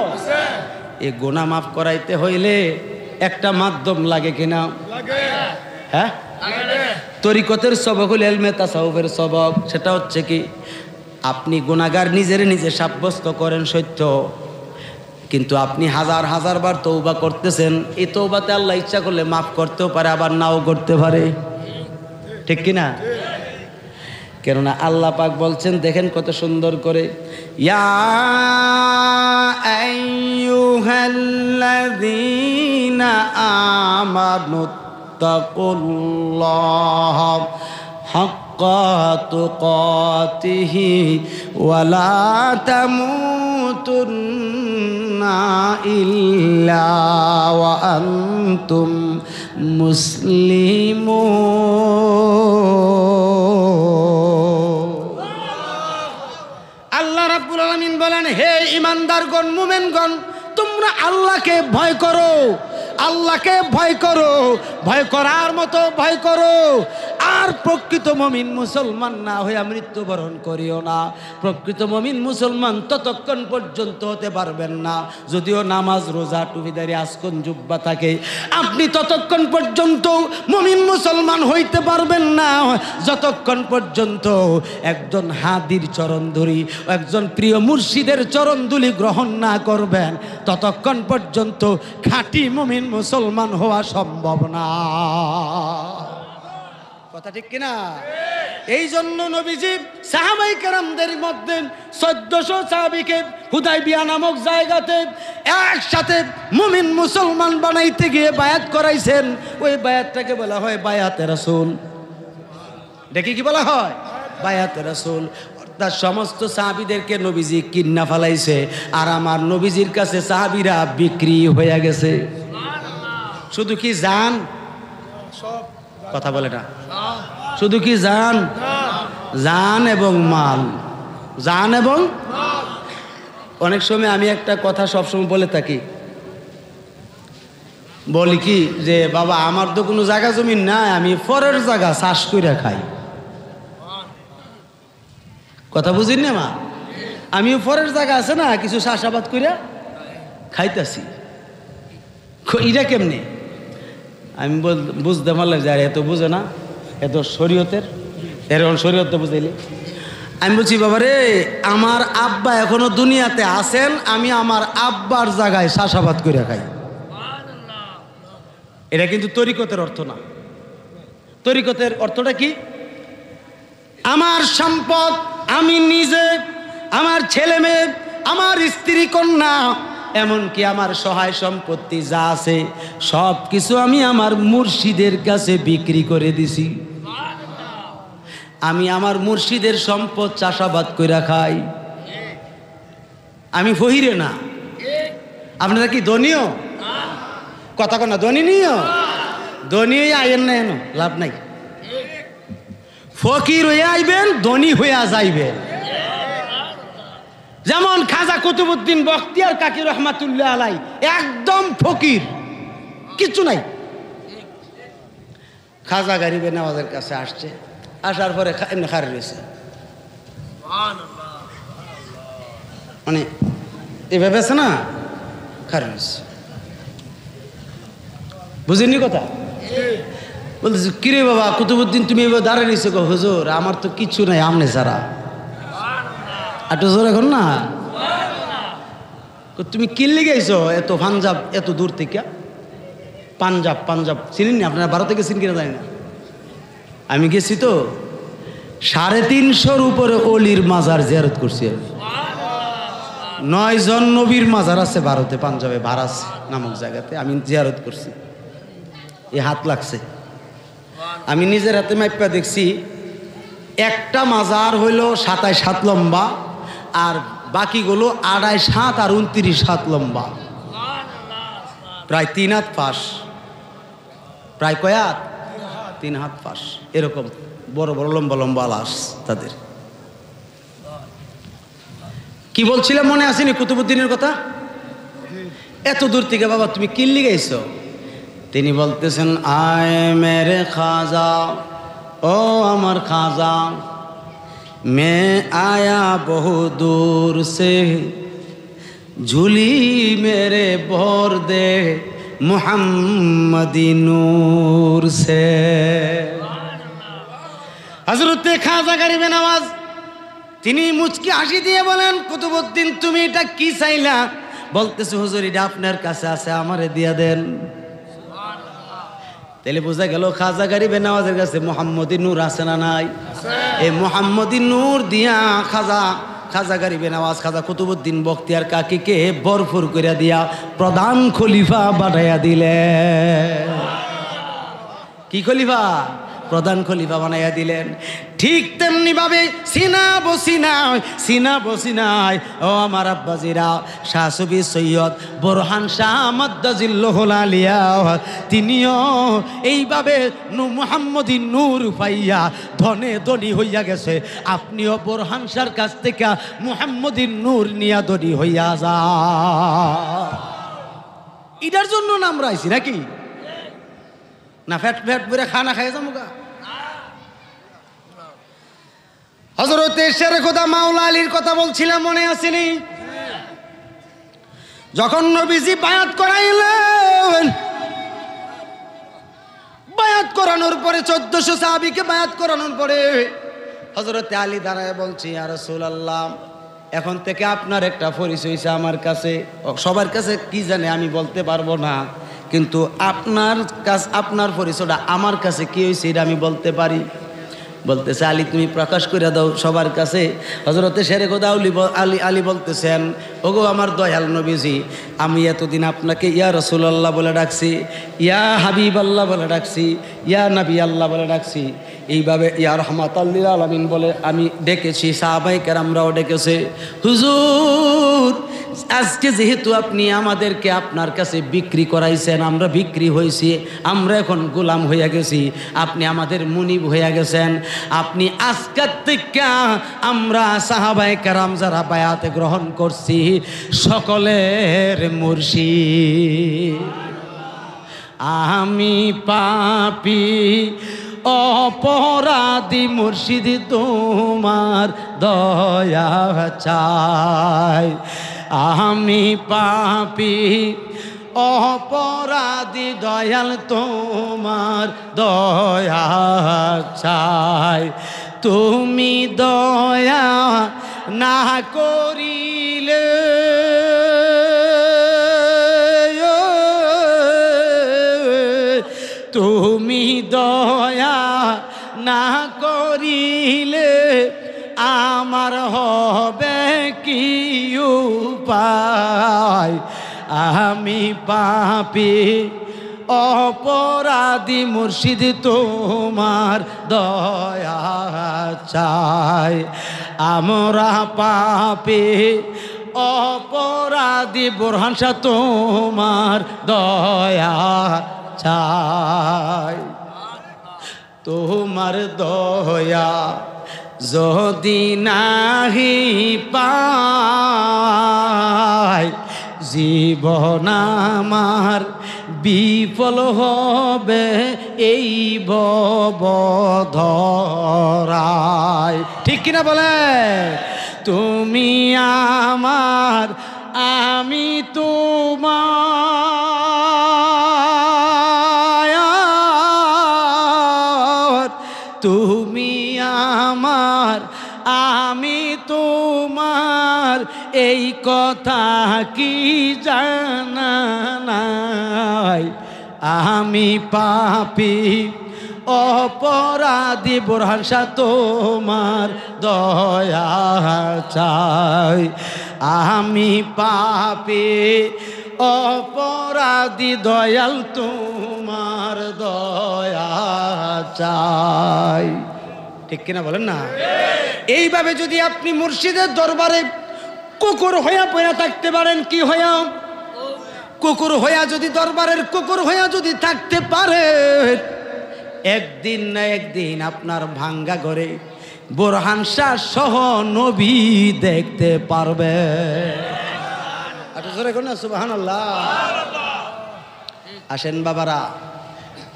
[SPEAKER 1] এই গুনাহ মাফ করাইতে হইলে একটা মাধ্যম লাগে কিনা? হ্যাঁ, তরিকতের সবক হল ইলমে তাসাউফের সবক। সেটা হচ্ছে কি, আপনি গুনাহগার নিজে সাব্যস্ত করেন সত্য, কিন্তু আপনি হাজার হাজার বার তওবা করতেছেন। এই তওবাতে আল্লাহ ইচ্ছা করলে মাফ করতেও পারে, আবার নাও করতে পারে, ঠিক কিনা? কেননা আল্লাহ পাক বলছেন, দেখেন কত সুন্দর করে, ইয়া আইয়ুহাল্লাযীনা আমানুত্তাকুল্লাহ হাক্কা তুকাতিহি ওয়া লা তামুতুন্না ইল্লা ওয়া আনতুম মুসলিমুন। আল্লাহ রাব্বুল আলামিন বলেন, হে ঈমানদারগণ, মুমিনগণ, তোমরা আল্লাহকে ভয় করো, আল্লাহকে ভয় করো, ভয় করার মতো ভয় করো। আর প্রকৃত মুমিন মুসলমান না হইয়া মৃত্যুবরণ করিও না। প্রকৃত মুমিন মুসলমান ততক্ষণ পর্যন্ত হতে পারবেন না, যদিও নামাজ রোজা টুপিদারি আসকন জুব্বা থাকে, আপনি ততক্ষণ পর্যন্ত মুমিন মুসলমান হইতে পারবেন না যতক্ষণ পর্যন্ত একজন হাদির চরণ ধরি, একজন প্রিয় মুর্শিদের চরণ ধুলি গ্রহণ না করবেন, ততক্ষণ পর্যন্ত খাঁটি মুমিন মুসলমান হওয়া সম্ভব না। কথা ঠিক কিনা? এই জন্য নবীজি সাহাবায়ে কেরামদের মধ্যে 1400 সাহাবীকে হুদায়বিয়া নামক জায়গাতে একসাথে মুমিন মুসলমান বানাইতে গিয়ে বায়াত করাইছেন। ওই বায়াতটাকে বলা হয় বায়াতে রাসূল। দেখি কি বলা হয়? বায়াতে রাসূল। অর্থাৎ সমস্ত সাহাবীদেরকে নবীজি কিন্না ফেলাইছে, আর আমার নবীজির কাছে সাহাবীরা বিক্রি হয়ে গেছে। শুধু কি জান? কথা বলে না। শুধু কি জান? জান এবং মাল। জান এবং অনেক সময় আমি একটা কথা সবসময় বলে থাকি, বলি কি যে বাবা আমার তো কোনো জায়গা জমিন নাই, আমি পরের জায়গা চাষ করে খাই। কথা বুঝিন না মা? আমিও পরের জায়গা আছে না, কিছু চাষাবাদ করে খাইতেছি। এটা কেমনে? আমি বুঝতে পারলাম যে এত বুঝে না, এত শরীয়তের, এরকম শরীয়ত বুঝাইলে। আমি বলছি বাবা রে, আমার আব্বা এখনো দুনিয়াতে আছেন, আমি আমার আব্বার জায়গায় চাষাবাদ করে খাই। এটা কিন্তু তরিকতের অর্থ না। তরিকতের অর্থটা কি? আমার সম্পদ আমি নিজে, আমার ছেলে মেয়ে, আমার স্ত্রী কন্যা, এমনকি আমার সহায় সম্পত্তি যা আছে সব কিছু আমি আমার মুর্শিদের কাছে বিক্রি করে দিছি। আমি আমার মুর্শিদের সম্পদ চাষাবাদ করে খাই। আমি ফহিরে না। আপনারা কি ধনীও? কথা কনা ধনী নিও, ধনী আইন না, এনো লাভ নাই। ফকির হয়ে আইবেন, ধনী হইয়া যাইবেন। যেমন খাজা কুতুবউদ্দিন বখতিয়ার কাকি রহমাতুল্লাহ আলাই একদম ফকির, কিচ্ছু নাই। খাজা গরিবে নওয়াজের কাছে আসছে, আসার পরে এমনি খারে রয়েছে, মানে এভাবে আছে না, খারে রয়েছে। বুঝেননি কথা? বলতেছি কিরে বাবা কুতুবউদ্দিন তুমি এবার দাঁড়িয়ে রয়েছো? হুজুর আমার তো কিচ্ছু নাই, আমনে ছাড়া। একটু জোর এখন না। তুমি কিনলে গেছো এত পাঞ্জাব, এত দূর থেকে? পাঞ্জাব, পাঞ্জাব চিনেন না আপনারা? ভারতে গেছেন কিনা জানি না, আমি গেছি তো। 350 উপরে অলির মাজার জিয়ারত করছি। 9 জন নবীর মাজার আছে ভারতে, পাঞ্জাবে ভারাস নামক জায়গাতে আমি জিয়ারত করছি। এই হাত লাগছে, আমি নিজের হাতে মাইপা দেখছি। একটা মাজার হইল 27 হাত লম্বা, আর বাকিগুলো 28 হাত আর 29 হাত লম্বা, প্রায় 3 হাত ফাঁস। প্রায় কয় হাত? 3 হাত ফাঁস। এরকম বড় বড় লম্বা লম্বা লাশ তাদের। কি বলছিলাম মনে আসেনি কুতুবউদ্দিনের কথা? এত দূর থেকে বাবা তুমি কিনলি গেছো? তিনি বলতেছেন আয় মেরে খাজা, ও আমার খাজা, मैं आया बहुत दूर से, झूली मेरे भोर दे मुहम्मदी नूर से। हजरत खाजा गरीবে নওয়াজ তিনি মুচকি হাসি দিয়ে বলেন কুতুবউদ্দিন তুমি এটা কি চাইলা? বলতেছে হুজুর এটা আপনার কাছে আছে, আমারে দিয়া দেন। তাহলে বোঝা গেল খাজা গরিবে নওয়াজের কাছে মুহাম্মদি নূর আছে না নাই? এই মুহাম্মদি নূর দিয়া খাজা গরিবে নওয়াজ খাজা কুতুবউদ্দিন বখতিয়ার কাকিকে ভরপুর করে দিয়া প্রধান খলিফা বানাইয়া দিলেন। কি খলিফা? প্রধান খলিফা বানাইয়া দিলেন। ঠিক তেমনি ভাবে সিনা বসিনায় ও আমার আব্বাজিরা, শাহ সুফি সৈয়দ বোরহান শাহ মাদ্দাজিল্লাহুল আলিয়া তিনিও এইভাবে মুহাম্মদি নূর পাইয়া ধনে ধনী হইয়া গেছে। আপনিও বোরহান শাহর কাছ থেকে মুহাম্মদি নূর নিয়া ধনী হইয়া যা। এটার জন্য আমরা আইছি নাকি? না ফ্যাট ফ্যাট করে খানা খাই যাবো গা? হযরতে শেরে খোদা মাওলা আলীর কথা বলছিলাম, মনে আসেনি? যখন নবীজি বায়াত করাইলেন, বায়াত করানোর পরে 1400 সাহাবীকে বায়াত করানোর পরে হযরতে আলী দাঁড়ায় বলছি ইয়া রাসূলুল্লাহ, এখন থেকে আপনার একটা পরিচয় হইছে আমার কাছে, সবার কাছে কি জানে আমি বলতে পারবো না, কিন্তু আপনার পরিচয়টা আমার কাছে কি হয়েছে এটা আমি বলতে পারি। বলতেছে আলী তুমি প্রকাশ করে দাও সবার কাছে। হযরতে শেরে খোদা আলী বলতেছেন ওগো আমার দয়াল নবীজি, আমি এতদিন আপনাকে ইয়া রাসূলুল্লাহ বলে ডাকছি, ইয়া হাবিবাল্লাহ বলে ডাকছি, ইয়া নবী আল্লাহ বলে ডাকছি, এইভাবে ইয়া রাহমাতাল লিল আলামিন বলে আমি ডেকেছি, সাহাবায়ে কেরামরাও ডেকেছে। হুজুর আজকে যেহেতু আপনি আমাদেরকে আপনার কাছে বিক্রি করাইছেন, আমরা বিক্রি হয়েছি, আমরা এখন গোলাম হইয়া গেছি, আপনি আমাদের মুনিব হইয়া গেছেন, আপনি আজকের থেকে আমরা সাহাবায়ে কেরাম যারা বায়াতে গ্রহণ করছি সকলের মুর্শিদ। আমি পাপী অপরাধী মুর্শিদ তোমার দয়া চাই। আমি পাপী অপরাধী দয়াল তোমার দয়া চাই। তুমি দয়া না করিলে তুমি দয়া না করিলে আমার হবে কি উপায়। আমি পাপী অপরাধী মুর্শিদ তোমার দয়া চাই। আমরা পাপী অপরাধী বোরহান শাহ তোমার দয়া চাই। তোমার দয়া যদি নাহি পাই জীবন আমার বিফল হবে এই ভবধরায়। ঠিক কিনা বলে? তুমি আমার আমি তোমার, তুমি আমার আমি তোমার, এই কথা কি জানা নাই। আমি পাপী অপরাধী বোরহান শাহ তোমার দয়া চাই। আমি পাপী অপরাধী দয়াল তোমার দয়া চাই। ঠিক কিনা বলেন না? এইভাবে যদি আপনি মুর্শিদের দরবারে কুকুর হইয়া পড়ে থাকতে পারেন, কি হইয়া কুকুর হইয়া যদি দরবারের কুকুর হইয়া যদি থাকতে পারে, একদিন না একদিন আপনার ভাঙ্গা ঘরে বোরহান শাহ সহ নবী দেখতে পারবে। সুবহানাল্লাহ। আসেন বাবারা,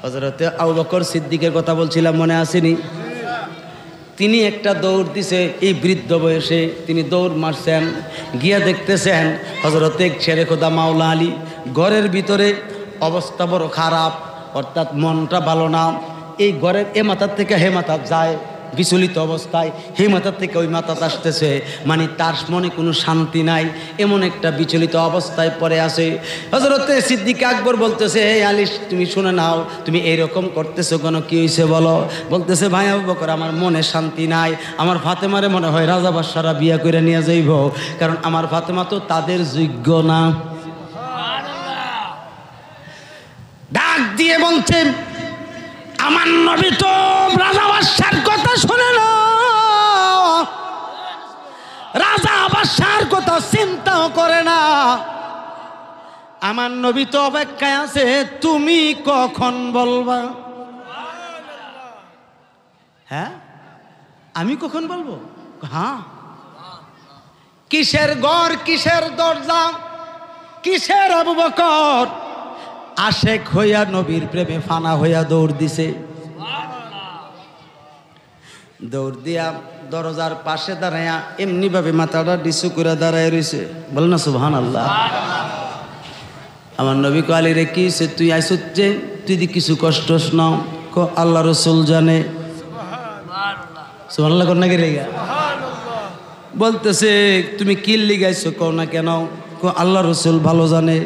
[SPEAKER 1] হযরতে আবু বকর সিদ্দিকের কথা বলছিলাম, মনে আসেনি? তিনি একটা দৌড় দিছে এই বৃদ্ধ বয়সে, তিনি দৌড় মারছেন, গিয়া দেখতেছেন হযরতে শেরে খোদা মাওলা আলী ঘরের ভিতরে অবস্থা বড় খারাপ, অর্থাৎ মনটা ভালো না। এই ঘরের এ মাথার থেকে হে মাথা যায় বিচলিত অবস্থায়, হে মাথার থেকে ওই মাথা আসতেছে, মানে তার মনে কোনো শান্তি নাই, এমন একটা বিচলিত অবস্থায় পড়ে আছে। হযরতে সিদ্দিক আকবর বলতেছে, হে আলী তুমি শুনে নাও, তুমি এইরকম করতেছো কেন, কি হয়েছে বলো? বলতেছে, ভাই আবু বকর আমার মনে শান্তি নাই, আমার ফাতেমারে মনে হয় রাজা বাদশারা বিয়া করে নিয়ে যাইব, কারণ আমার ফাতেমা তো তাদের যোগ্য না। ডাক দিয়ে বলছেন, আমার নবী তো রাজা বাদশার কথা শুনে না, রাজা বাদশার কথা চিন্তাও করে না, আমার নবী তো অপেক্ষায় আছে তুমি কখন বলবা। হ্যাঁ, আমি কখন বলবো? হ্যাঁ, কিসের ঘর, কিসের দরজা, কিসের আবু বকর আশেক হইয়া নবীর প্রেমে ফানা হইয়া দৌড় দিছে। দৌড় দিয়া দরজার পাশে দাঁড়াইয়া এমনি ভাবে মাথাটা ডিসু করে দাঁড়ায় রয়েছে। বল না সুবহানাল্লাহ। আমার নবী কো, আলী রে কি সে তুই আইসুত যে, তুই দি কিছু কষ্ট নাও? কো আল্লাহ রসুল জানে। সুবহানাল্লাহ কর না কে রেগা? বলতেছে তুমি কি লিগাইছো কও না কেন? কো আল্লাহ রসুল ভালো জানে।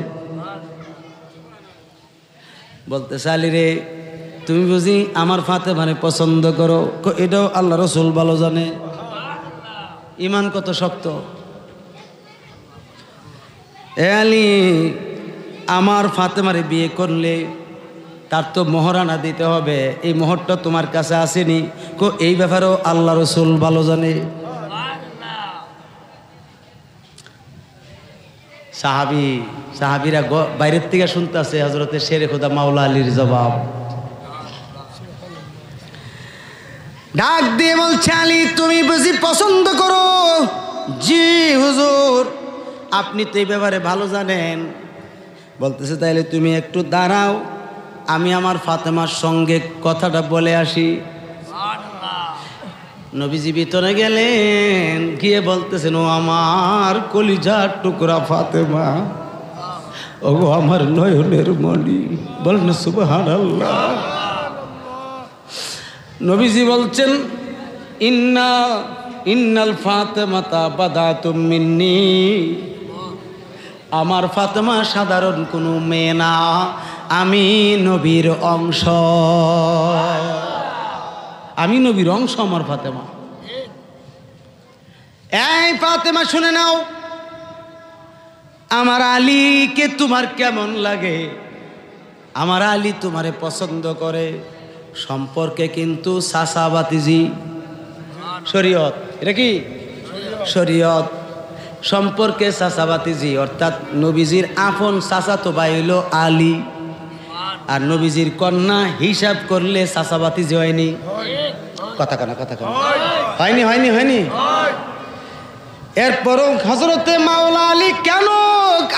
[SPEAKER 1] বলতেছে আলী রে, তুমি বুঝি আমার ফাতেমারে পছন্দ করো? এটাও আল্লাহ রসুল ভালো জানে ইমান কত শক্ত। এ আলী, আমার ফাতেমারে বিয়ে করলে তার তো মহরানা দিতে হবে, এই মোহরটা তোমার কাছে আসেনি? এই ব্যাপারেও আল্লাহ রসুল ভালো জানে। সাহাবিরা বাইরের থেকে শুনতেছে হযরতে শেরে খোদা মাওলা আলীর জবাব। ডাক দিয়ে বলছে, আলী তুমি বুঝি পছন্দ করো? জি হুজুর, আপনি তো এই ব্যাপারে ভালো জানেন। বলতেছে তাইলে তুমি একটু দাঁড়াও, আমি আমার ফাতেমার সঙ্গে কথাটা বলে আসি। নবীজি ভিতরে গেলেন, গিয়ে বলতেছেন, ও আমার কলিজার টুকরা ফাতেমা, ও আমার নয়নের মণি, বলেন সুবহানাল্লাহ। নবীজি বলছেন, ইন্নাল ফাতেমাতা বাদাতুম মিন্নি, আমার ফাতেমা সাধারণ কোনো মেয়ে না, আমি নবীর অংশ, আমি নবীর অংশ আমার ফাতেমা। এই ফাতেমা শুনে নাও, আমার আলীকে তোমার কেমন লাগে? আমার আলী তোমারে পছন্দ করে। সম্পর্কে কিন্তু চাচা বাতিজি, শরীয়ত, এটা কি শরীয়ত? সম্পর্কে চাচা বাতিজি, অর্থাৎ নবীজির আপন চাচা তো ভাই হইল আলী, আর নবীজির কন্যা হিসাব করলে চাচা বাতিজি হয়নি? কথা কানা কথা কানা, হয়নি হয়নি হয়নি। এরপরও হযরতে মাওলা আলী কেন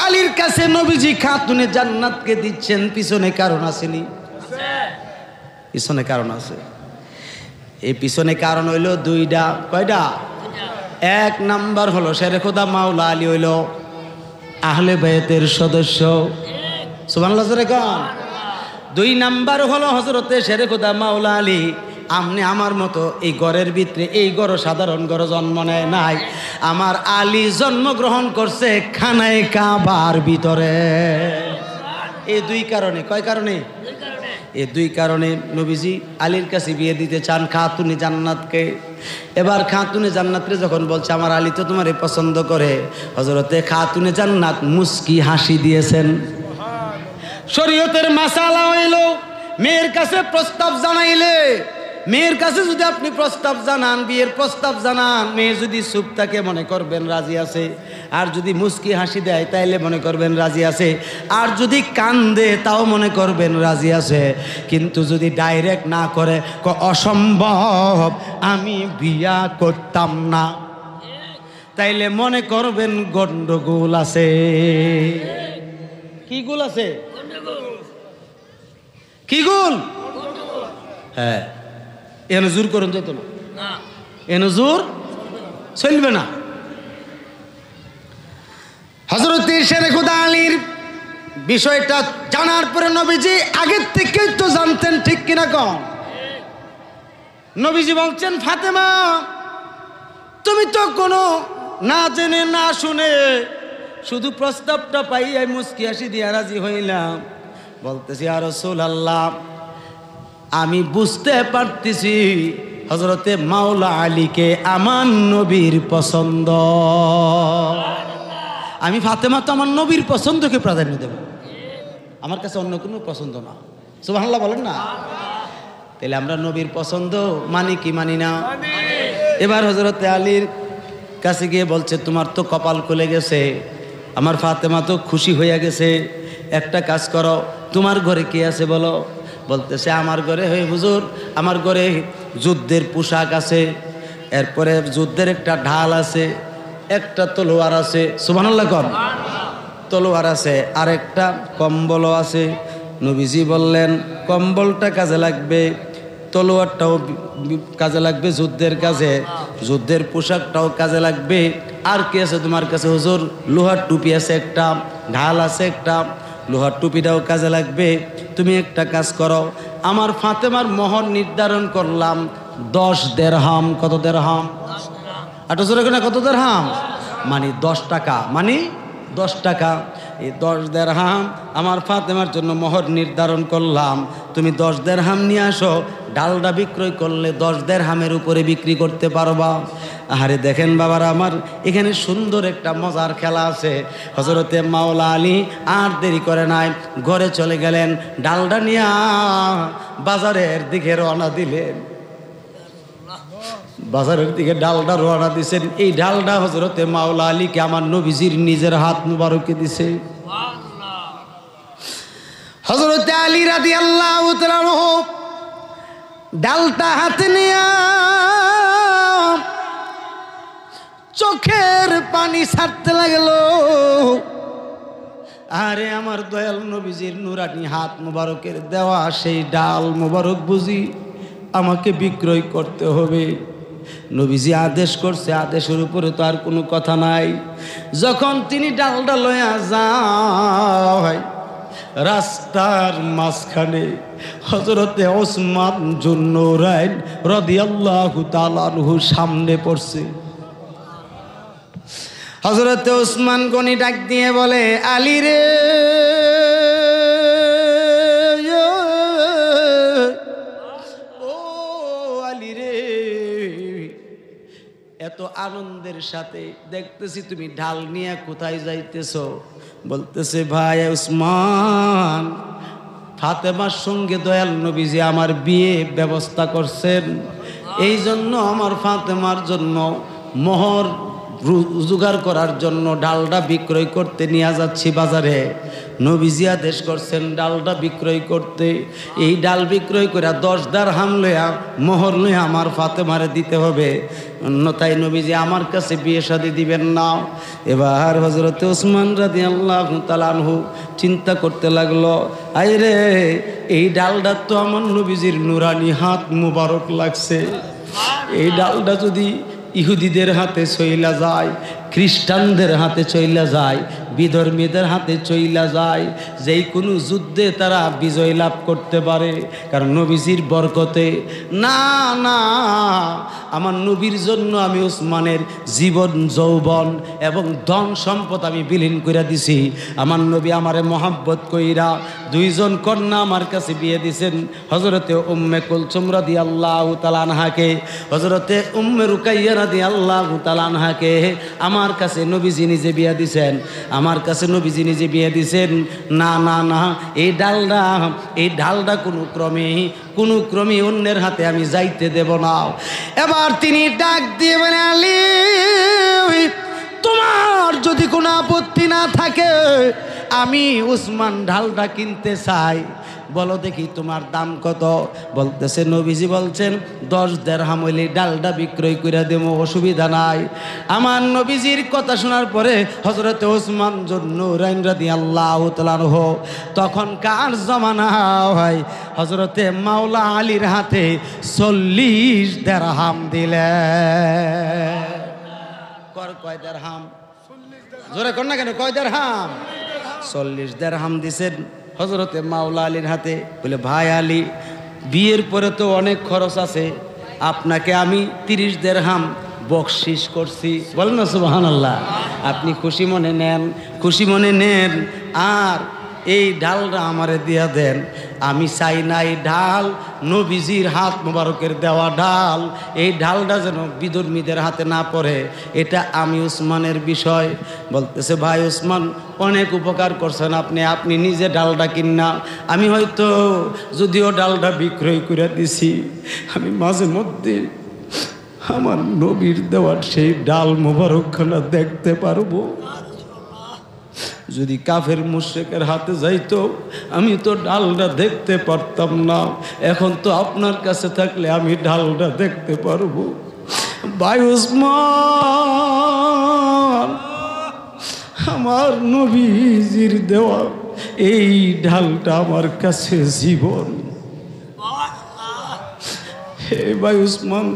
[SPEAKER 1] আলীর কাছে নবীজি খাতুনে জান্নাতকে দিচ্ছেন? পিছনে কারণ আসেনি? পিছনে কারণ আছে। এই পিছনে কারণ হইল দুইটা। কয়টা? এক নাম্বার হলো শেরে খোদা মাওলা আলী হইল আহলে বায়তের সদস্য, সুবহানাল্লাহ জোরে কোন। দুই নাম্বার হলো হযরতে শেরে খোদা মাওলা আলী আমনে আমার মতো এই ঘরের ভিতরে, এই ঘর সাধারণ ঘর জন্ম নেয় নাই, আমার আলী জন্মগ্রহণ করছে খানায় কাবার ভিতরে। এই দুই কারণে, কয় কারণে? এই দুই কারণে নবীজি আলীর কাছে বিয়ে দিতে চান খাতুনে জান্নাতকে। এবার খাতুনে জান্নাতরে যখন বলছে আমার আলী তো তোমারে পছন্দ করে, হযরতে খাতুনে জান্নাত মুস্কি হাসি দিয়েছেন। শরীয়তের মাসালা হইল, মেয়ের কাছে প্রস্তাব জানাইলে, মেয়ের কাছে যদি আপনি প্রস্তাব জানান, বিয়ের প্রস্তাব জানান, মেয়ে যদি চুপ থাকে মনে করবেন রাজি আছে, আর যদি মুস্কি হাসি দেয় তাইলে মনে করবেন রাজি আছে, আর যদি কান্দে তাও মনে করবেন রাজি আছে। কিন্তু যদি ডাইরেক্ট না করে, অসম্ভব, আমি বিয়া করতাম না, তাইলে মনে করবেন গন্ডগোল আছে। কি গোল আছে? কি গোল? হ্যাঁ, এন জোর করুন যেত না, এন জোর চলবে না। হযরত শেরে খোদা আলীর বিষয়টা জানার পরে নবীজি আগের থেকে তো জানতেন, ঠিক কিনা কন? নবীজি বলছেন, ফাতেমা তুমি তো কোনো না জেনে না শুনে শুধু প্রস্তাবটা পাইয়াই মুস্কি হাসি দিয়া রাজি হইলাম। বলতেছি, ইয়া রাসূলুল্লাহ, আমি বুঝতে পারতেছি হযরতে মাওলা আলীকে আমার নবীর পছন্দ। আমি ফাতেমা তো আমার নবীর পছন্দকে প্রাধান্য দেব, আমার কাছে অন্য কোনো পছন্দ না। সুবহানাল্লাহ বলেন না? তাহলে আমরা নবীর পছন্দ মানি কি মানি না? এবার হযরতে আলীর কাছে গিয়ে বলছে, তোমার তো কপাল খুলে গেছে, আমার ফাতেমা তো খুশি হইয়া গেছে, একটা কাজ করো, তোমার ঘরে কি আছে বলো? বলতেছে, আমার ঘরে, হে হুজুর, আমার ঘরে যুদ্ধের পোশাক আছে, এরপরে যুদ্ধের একটা ঢাল আছে, একটা তলোয়ার আছে, সুবহানাল্লাহ কর, তলোয়ার আছে, আর একটা কম্বলও আছে। নবীজি বললেন, কম্বলটা কাজে লাগবে, তলোয়ারটাও কাজে লাগবে যুদ্ধের কাজে, যুদ্ধের পোশাকটাও কাজে লাগবে। আর কি আছে তোমার কাছে? হুজুর, লোহার টুপি আছে একটা, ঢাল আছে একটা, লোহার টুপিটাও কাজে লাগবে। তুমি একটা কাজ করো, আমার ফাতেমার মোহর নির্ধারণ করলাম 10 দিরহাম। কত দিরহাম? আটো জোরে না, কত দিরহাম? মানে 10 টাকা, মানে 10 টাকা। এই 10 দিরহাম আমার ফাতেমার জন্য মোহর নির্ধারণ করলাম, তুমি 10 দিরহাম নিয়ে আসো, ডালটা বিক্রয় করলে 10 দিরহামের উপরে বিক্রি করতে পারবা। আরে দেখেন বাবারা আমার, এখানে সুন্দর একটা মজার খেলা আছে। হযরতে মাওলা আলী আর দেরি করে নাই, ঘরে চলে গেলেন, ডালটা নিয়ে বাজারের দিকে রওনা দিলেন। বাজারের দিকে ডালটা রওনা দিছেন। এই ডালটা হযরতে মাওলা আলীকে আমার নবীজির নিজের হাত মুবারকে দিছে। হযরতে আলী রাদিয়াল্লাহু তাআলা ডালটা হাতে নিয়ে চোখের পানি ছাড়তে লাগলো। আরে আমার দয়াল নবীজির নুরানি হাত মুবারকের দেওয়া সেই ডাল মুবারক বুঝি আমাকে বিক্রয় করতে হবে। নবীজি আদেশ করছে, আদেশের উপরে তো আর কোনো কথা নাই। যখন তিনি ডালটা লইয়া যায়, রাস্তার মাঝখানে হযরতে ওসমান জুন্নুরাইন রাদিয়াল্লাহু তাআলা আনহু সামনে পড়ছে। হযরতে ওসমান গনি ডাক দিয়ে বলে, আলী রে, ও আলী রে, এত আনন্দের সাথে দেখতেছি তুমি ঢাল নিয়ে কোথায় যাইতেছো? বলতেছে, ভাই ওসমান, ফাতেমার সঙ্গে দয়াল নবীজি আমার বিয়ে ব্যবস্থা করছেন, এই জন্য আমার ফাতেমার জন্য মোহর জোগাড় করার জন্য ডালটা বিক্রয় করতে নিয়ে যাচ্ছি বাজারে। নবীজি আদেশ করছেন ডালটা বিক্রয় করতে। এই ডাল বিক্রয় করে 10 দিরহাম লইয়া মোহর লইয়া আমার ফাতেমারে দিতে হবে, অন্যথায় নবীজি আমার কাছে বিয়ে শাদী দিবেন না। এবার হযরতে ওসমান রাদিয়াল্লাহু তাআলা আনহু চিন্তা করতে লাগলো, আইরে এই ডালটা তো আমার নবীজির নুরানি হাত মুবারক লাগছে, এই ডালটা যদি ইহুদিদের হাতে চইলা যায়, খ্রিস্টানদের হাতে চইলা যায়, বিধর্মীদের হাতে চইলা যায়, যেই কোনো যুদ্ধে তারা বিজয় লাভ করতে পারে, কারণ নবীজির বরকতে। না না, আমার নবীর জন্য আমি ওসমানের জীবন যৌবন এবং ধন সম্পদ আমি বিলীন করে দিছি। আমার নবী আমারে মহাব্বত কইরা 2 জন কন্যা আমার কাছে বিয়ে দিছেন, হযরতে উম্মে কুলসুম রাদিয়াল্লাহু তাআলা আনহাকে, হযরতে উম্মে রুকাইয়া রাদিয়াল্লাহু তাআলা আনহাকে আমার কাছে নবীজি নিজে বিয়ে দিছেন, আমার কাছে নবীজি নিজে বিয়ে দিছেন। না না না, এই ডালটা কোনো ক্রমে অন্যের হাতে আমি যাইতে দেব না। এবার তিনি ডাক দিয়ে বলেন, আলী, তোমার যদি কোনো আপত্তি না থাকে, আমি ওসমান ডালটা কিনতে চাই, বলো দেখি তোমার দাম কত? বলতেছে, নবীজি বলছেন 10 দিরহাম হইলে ডালটা বিক্রয় করে দেব, অসুবিধা নাই। আমার নবীজির কথা শোনার পরে হযরতে ওসমান জুন্নুরাইন রাদিয়াল্লাহু তাআলা আনহু, তখন কার জমানা হয়, হযরতে মাওলা আলীর হাতে 40 দিরহাম দিলেন। কয় দিরহাম? জোরে কর না কেন, কয় দিরহাম? 40 দিরহাম দিছেন হযরতে মাওলা আলীর হাতে। বলে, ভাই আলী, বিয়ের পরে তো অনেক খরচ আছে, আপনাকে আমি 30 দিরহাম বকশিশ করছি। বলেন না সুবহানাল্লাহ। আপনি খুশি মনে নেন, খুশি মনে নেন, আর এই ডালটা আমারে দিয়া দেন। আমি চাই না এই ডাল নবীজির হাত মোবারকের দেওয়া ডাল, এই ডালটা যেন বিধর্মীদের হাতে না পড়ে, এটা আমি ওসমানের বিষয়। বলতেছে, ভাই ওসমান, অনেক উপকার করছেন আপনি নিজে ডালটা কিনা, আমি হয়তো যদিও ডালটা বিক্রয় করে দিছি, আমি মাঝে মধ্যে আমার নবীর দেওয়ার সেই ডাল মোবারকখানা দেখতে পারবো। যদি কাফের মুশরিকের হাতে যাইতো, আমি তো ডালটা দেখতে পারতাম না। এখন তো আপনার কাছে থাকলে আমি ডালটা দেখতে পারবো। ভাই ওসমান, আমার নবীজির দেওয়া এই ডালটা আমার কাছে জীবন। হে ভাই ওসমান,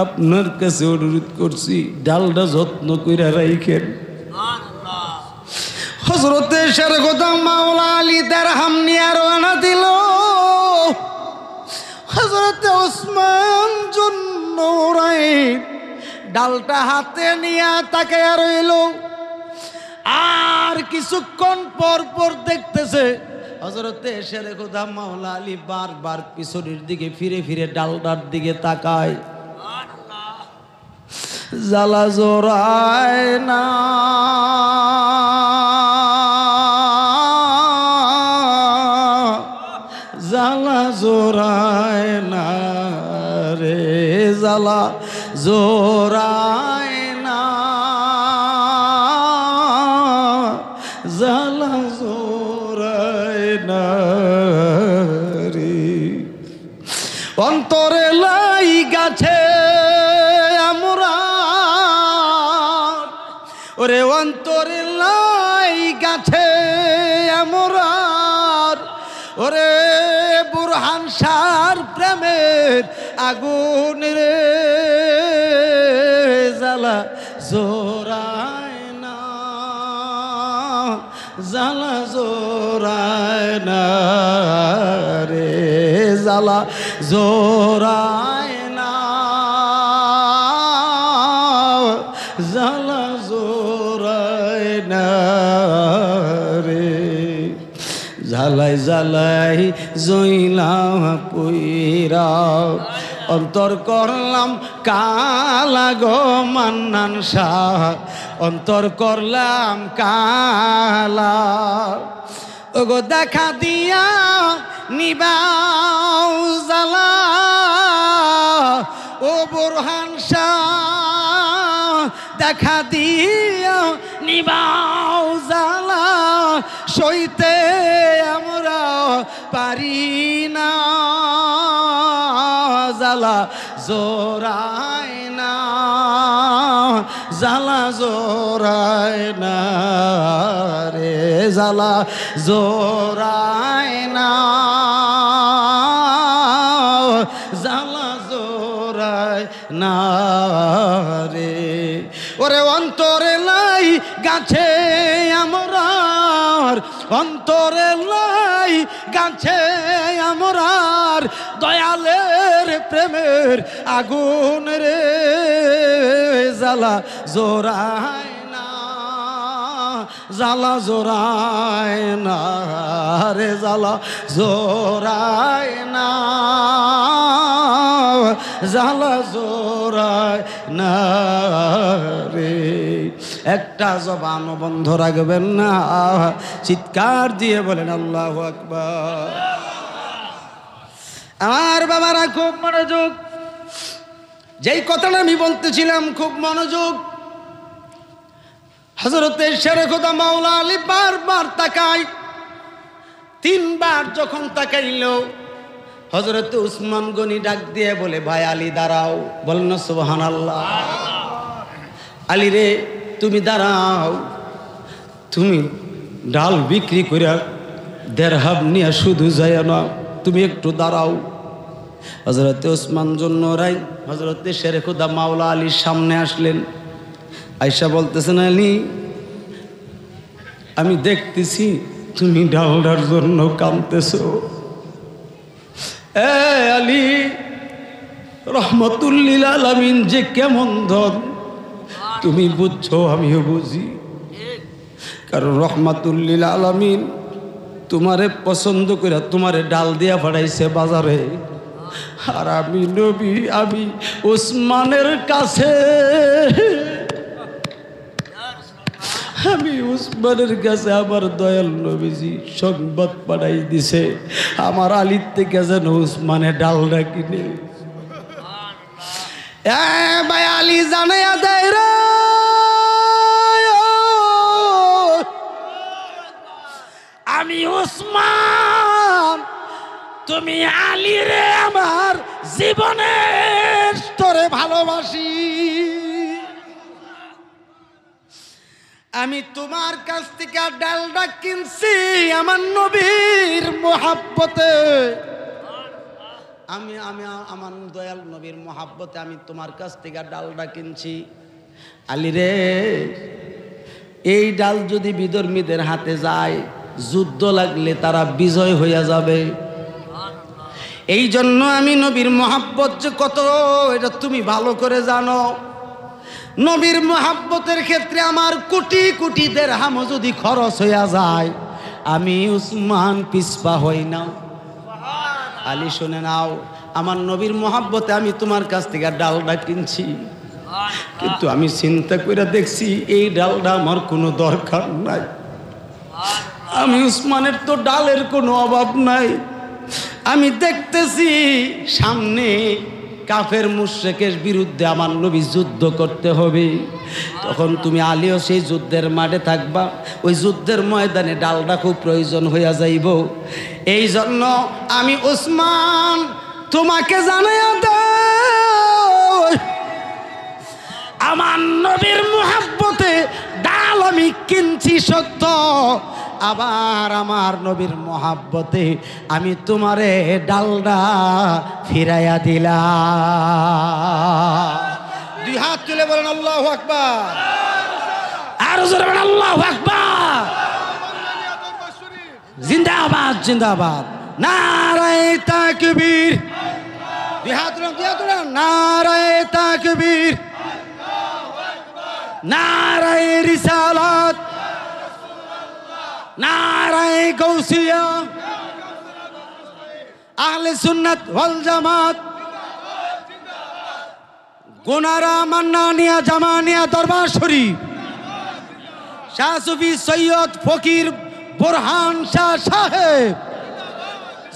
[SPEAKER 1] আপনার কাছে অনুরোধ করছি, ডালটা যত্ন করে রাখেন। হযরতে শেরখোদা মাওলা আলী দিরহাম নিয়ে রওনা দিল। হযরতে ওসমান জুন্নুরাইন ডালটা হাতে নিয়ে তাকায়া রইল। আর কিছু কিছুক্ষণ পর পর দেখতেছে হযরতে শেরে খোদা মাওলা আলী বারবার পিছনের দিকে ফিরে ফিরে ডালটার দিকে তাকায়। জ্বালা জোড়ায় না, জ্বালা জোড়ায় না রে, জ্বালা জোড়ায় না, জ্বালা জোড়ায় না রে। অন্তরে লাই গাছে আমরা, ওরে অন্তরে লাই গাছে আমরা, ওরে বুরহান শাহর প্রেমের আগুন রে, জ্বালা জোড়ায় না, জ্বালা জোড়ায় না রে, জ্বালা জোড়ায় না, জ্বালা জোড়ায় না রে। জ্বালাই জ্বালাই জইলা পুইরা অন্তর করলাম কালা গো মান্নান শাহ, অন্তর করলাম কালা। ওগো দেখা দিয়া নিবাও জ্বালা, ও বুরহান শাহ দেখা দিয়া নিবাও জ্বালা, সইতে আমরা পারি না, জ্বালা জোড়ায় না, জ্বালা জোড়ায় না রে, জ্বালা জোড়ায় না, জ্বালা জোড়ায় না রে। ওরে অন্তরে লাই গাছে আমরার, অন্তরে লাই গাছে আমরার, দয়ালের প্রেমের আগুন রে, জ্বালা জোড়ায় না, জ্বালা জোড়ায় না রে, জ্বালা জোড়ায় না, জ্বালা জোড়ায় না রে। একটা জবান বন্ধ রাখবেন না, চিৎকার দিয়ে বলেন আল্লাহু আকবার। আমার বাবারা খুব মনোযোগ, যেই কথাটা আমি বলতেছিলাম খুব মনোযোগ। হযরতে শেরে খোদা মাওলা আলী বারবার তাকায়, তিনবার যখন তাকাইল হযরতে উসমান গনি ডাক দিয়ে বলে, ভাই আলী দাঁড়াও। বলেন না সুবহানাল্লাহ। আলী রে তুমি দাঁড়াও, তুমি ডাল বিক্রি করে দেড়হাম নিয়ে শুধু যায় না, তুমি একটু দাঁড়াও। হযরতে উসমান জন্নরাই হযরতে শেরে খোদা মাওলা আলীর সামনে আসলেন। আয়েশা বলতেছেন, আলী আমি দেখতেছি তুমি ডালটার জন্য কাঁদতেছো। এ আলী, রহমতুল্লিল আলামিন যে কেমন ধন তুমি বুঝছো, আমিও বুঝি। কারণ রহমতুল্লিল আলামিন তোমারে পছন্দ করে তোমারে ডাল দিয়া পাঠাইছে বাজারে। আর আমি নবী, আমি উসমানের কাছে, আমি উসমানের কাছে আমার দয়াল নবীজি সংবাদ পাঠাই দিছে আমার আলীর থেকে যেন উসমানে ডালটা কিনে। ভাই আলী জানাইয়া দেয় রে, আমি উসমান, তুমি আলী রে আমার জীবনের তোরে ভালোবাসি। আমি তোমার কাছ থেকে ডালটা কিনছি আমার নবীর মোহাব্বতে, আমি আমি আমার দয়াল নবীর মোহাব্বতে আমি তোমার কাছ থেকে ডালটা কিনছি। আলী রে, এই ডাল যদি বিধর্মীদের হাতে যায়, যুদ্ধ লাগলে তারা বিজয় হইয়া যাবে। এই জন্য আমি নবীর মোহাব্বত যে কত, এটা তুমি ভালো করে জানো। নবীর মোহাব্বতের ক্ষেত্রে আমার কোটি কোটি দিরহাম যদি খরচ হইয়া যায়, আমি উসমান পিছপা হই না। আলী শুনে নাও, আমার নবীর মোহাব্বতে আমি তোমার কাছ থেকে ডালডা কিনছি, কিন্তু আমি চিন্তা করে দেখছি এই ডালডা আমার কোনো দরকার নাই। আমি উসমানের তো ডালের কোনো অভাব নাই। আমি দেখতেছি সামনে কাফের মুশরিকের বিরুদ্ধে আমার নবী যুদ্ধ করতে হবে, তখন তুমি আলীও সেই যুদ্ধের মাঠে থাকবা। ওই যুদ্ধের ময়দানে ডালটা খুব প্রয়োজন হইয়া যাইব। এই জন্য আমি উসমান তোমাকে জানাইয়া দেই, আমার নবীর মুহাব্বতে ডাল আমি কিনছি সত্য, আবার আমার নবীর মোহাব্বতে আমি তোমারে ডালডা ফিরাইয়া দিলাম। দুই হাত তুলে বলেন আল্লাহু আকবার, আর জোরে বলেন আল্লাহু আকবার। জিন্দাবাদ জিন্দাবাদ, নারায়ে তাকবীর। দুই হাত তুলে নারায়ে তাকবীর, নারায়ে রিসালাত, নারায়ে গৌসিয়া, আহলে সুন্নাত ওয়াল জামাত, গোনারা মান্নানিয়া জামানিয়া দরবার শরীফ, শাহ সুফি সৈয়দ ফকির বোরহান শাহ সাহেব।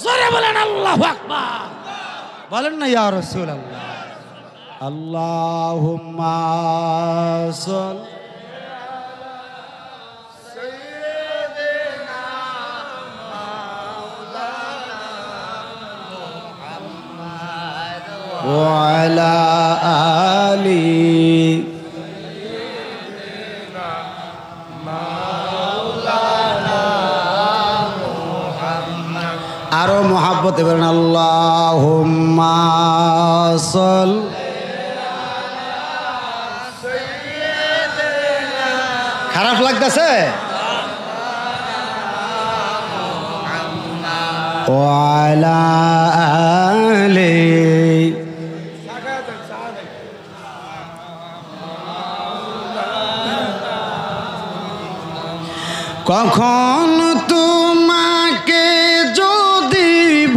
[SPEAKER 1] জোরে বলেন আল্লাহু আকবার, বলেন না ইয়া রাসূলুল্লাহ। আল্লাহুম্মা সাল্লি ওয়ালা আলি আরো মোহাব্বতে বলেন আল্লাহুম্মা সাল্লি। খারাপ লাগতেছে? ওয়ালা আলি কখন তোমাকে যদি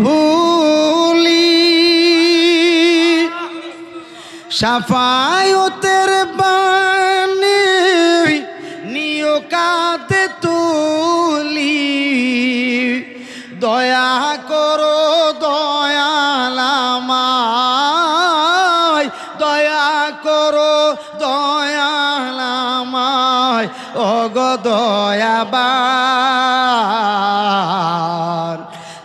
[SPEAKER 1] ভুলি, শাফায়াতের বাণী নিও কাঁধে তুলি, দয়া করো দয়াল আমায়, দয়া করো দয়াল আমায়, ওগো দয়াবান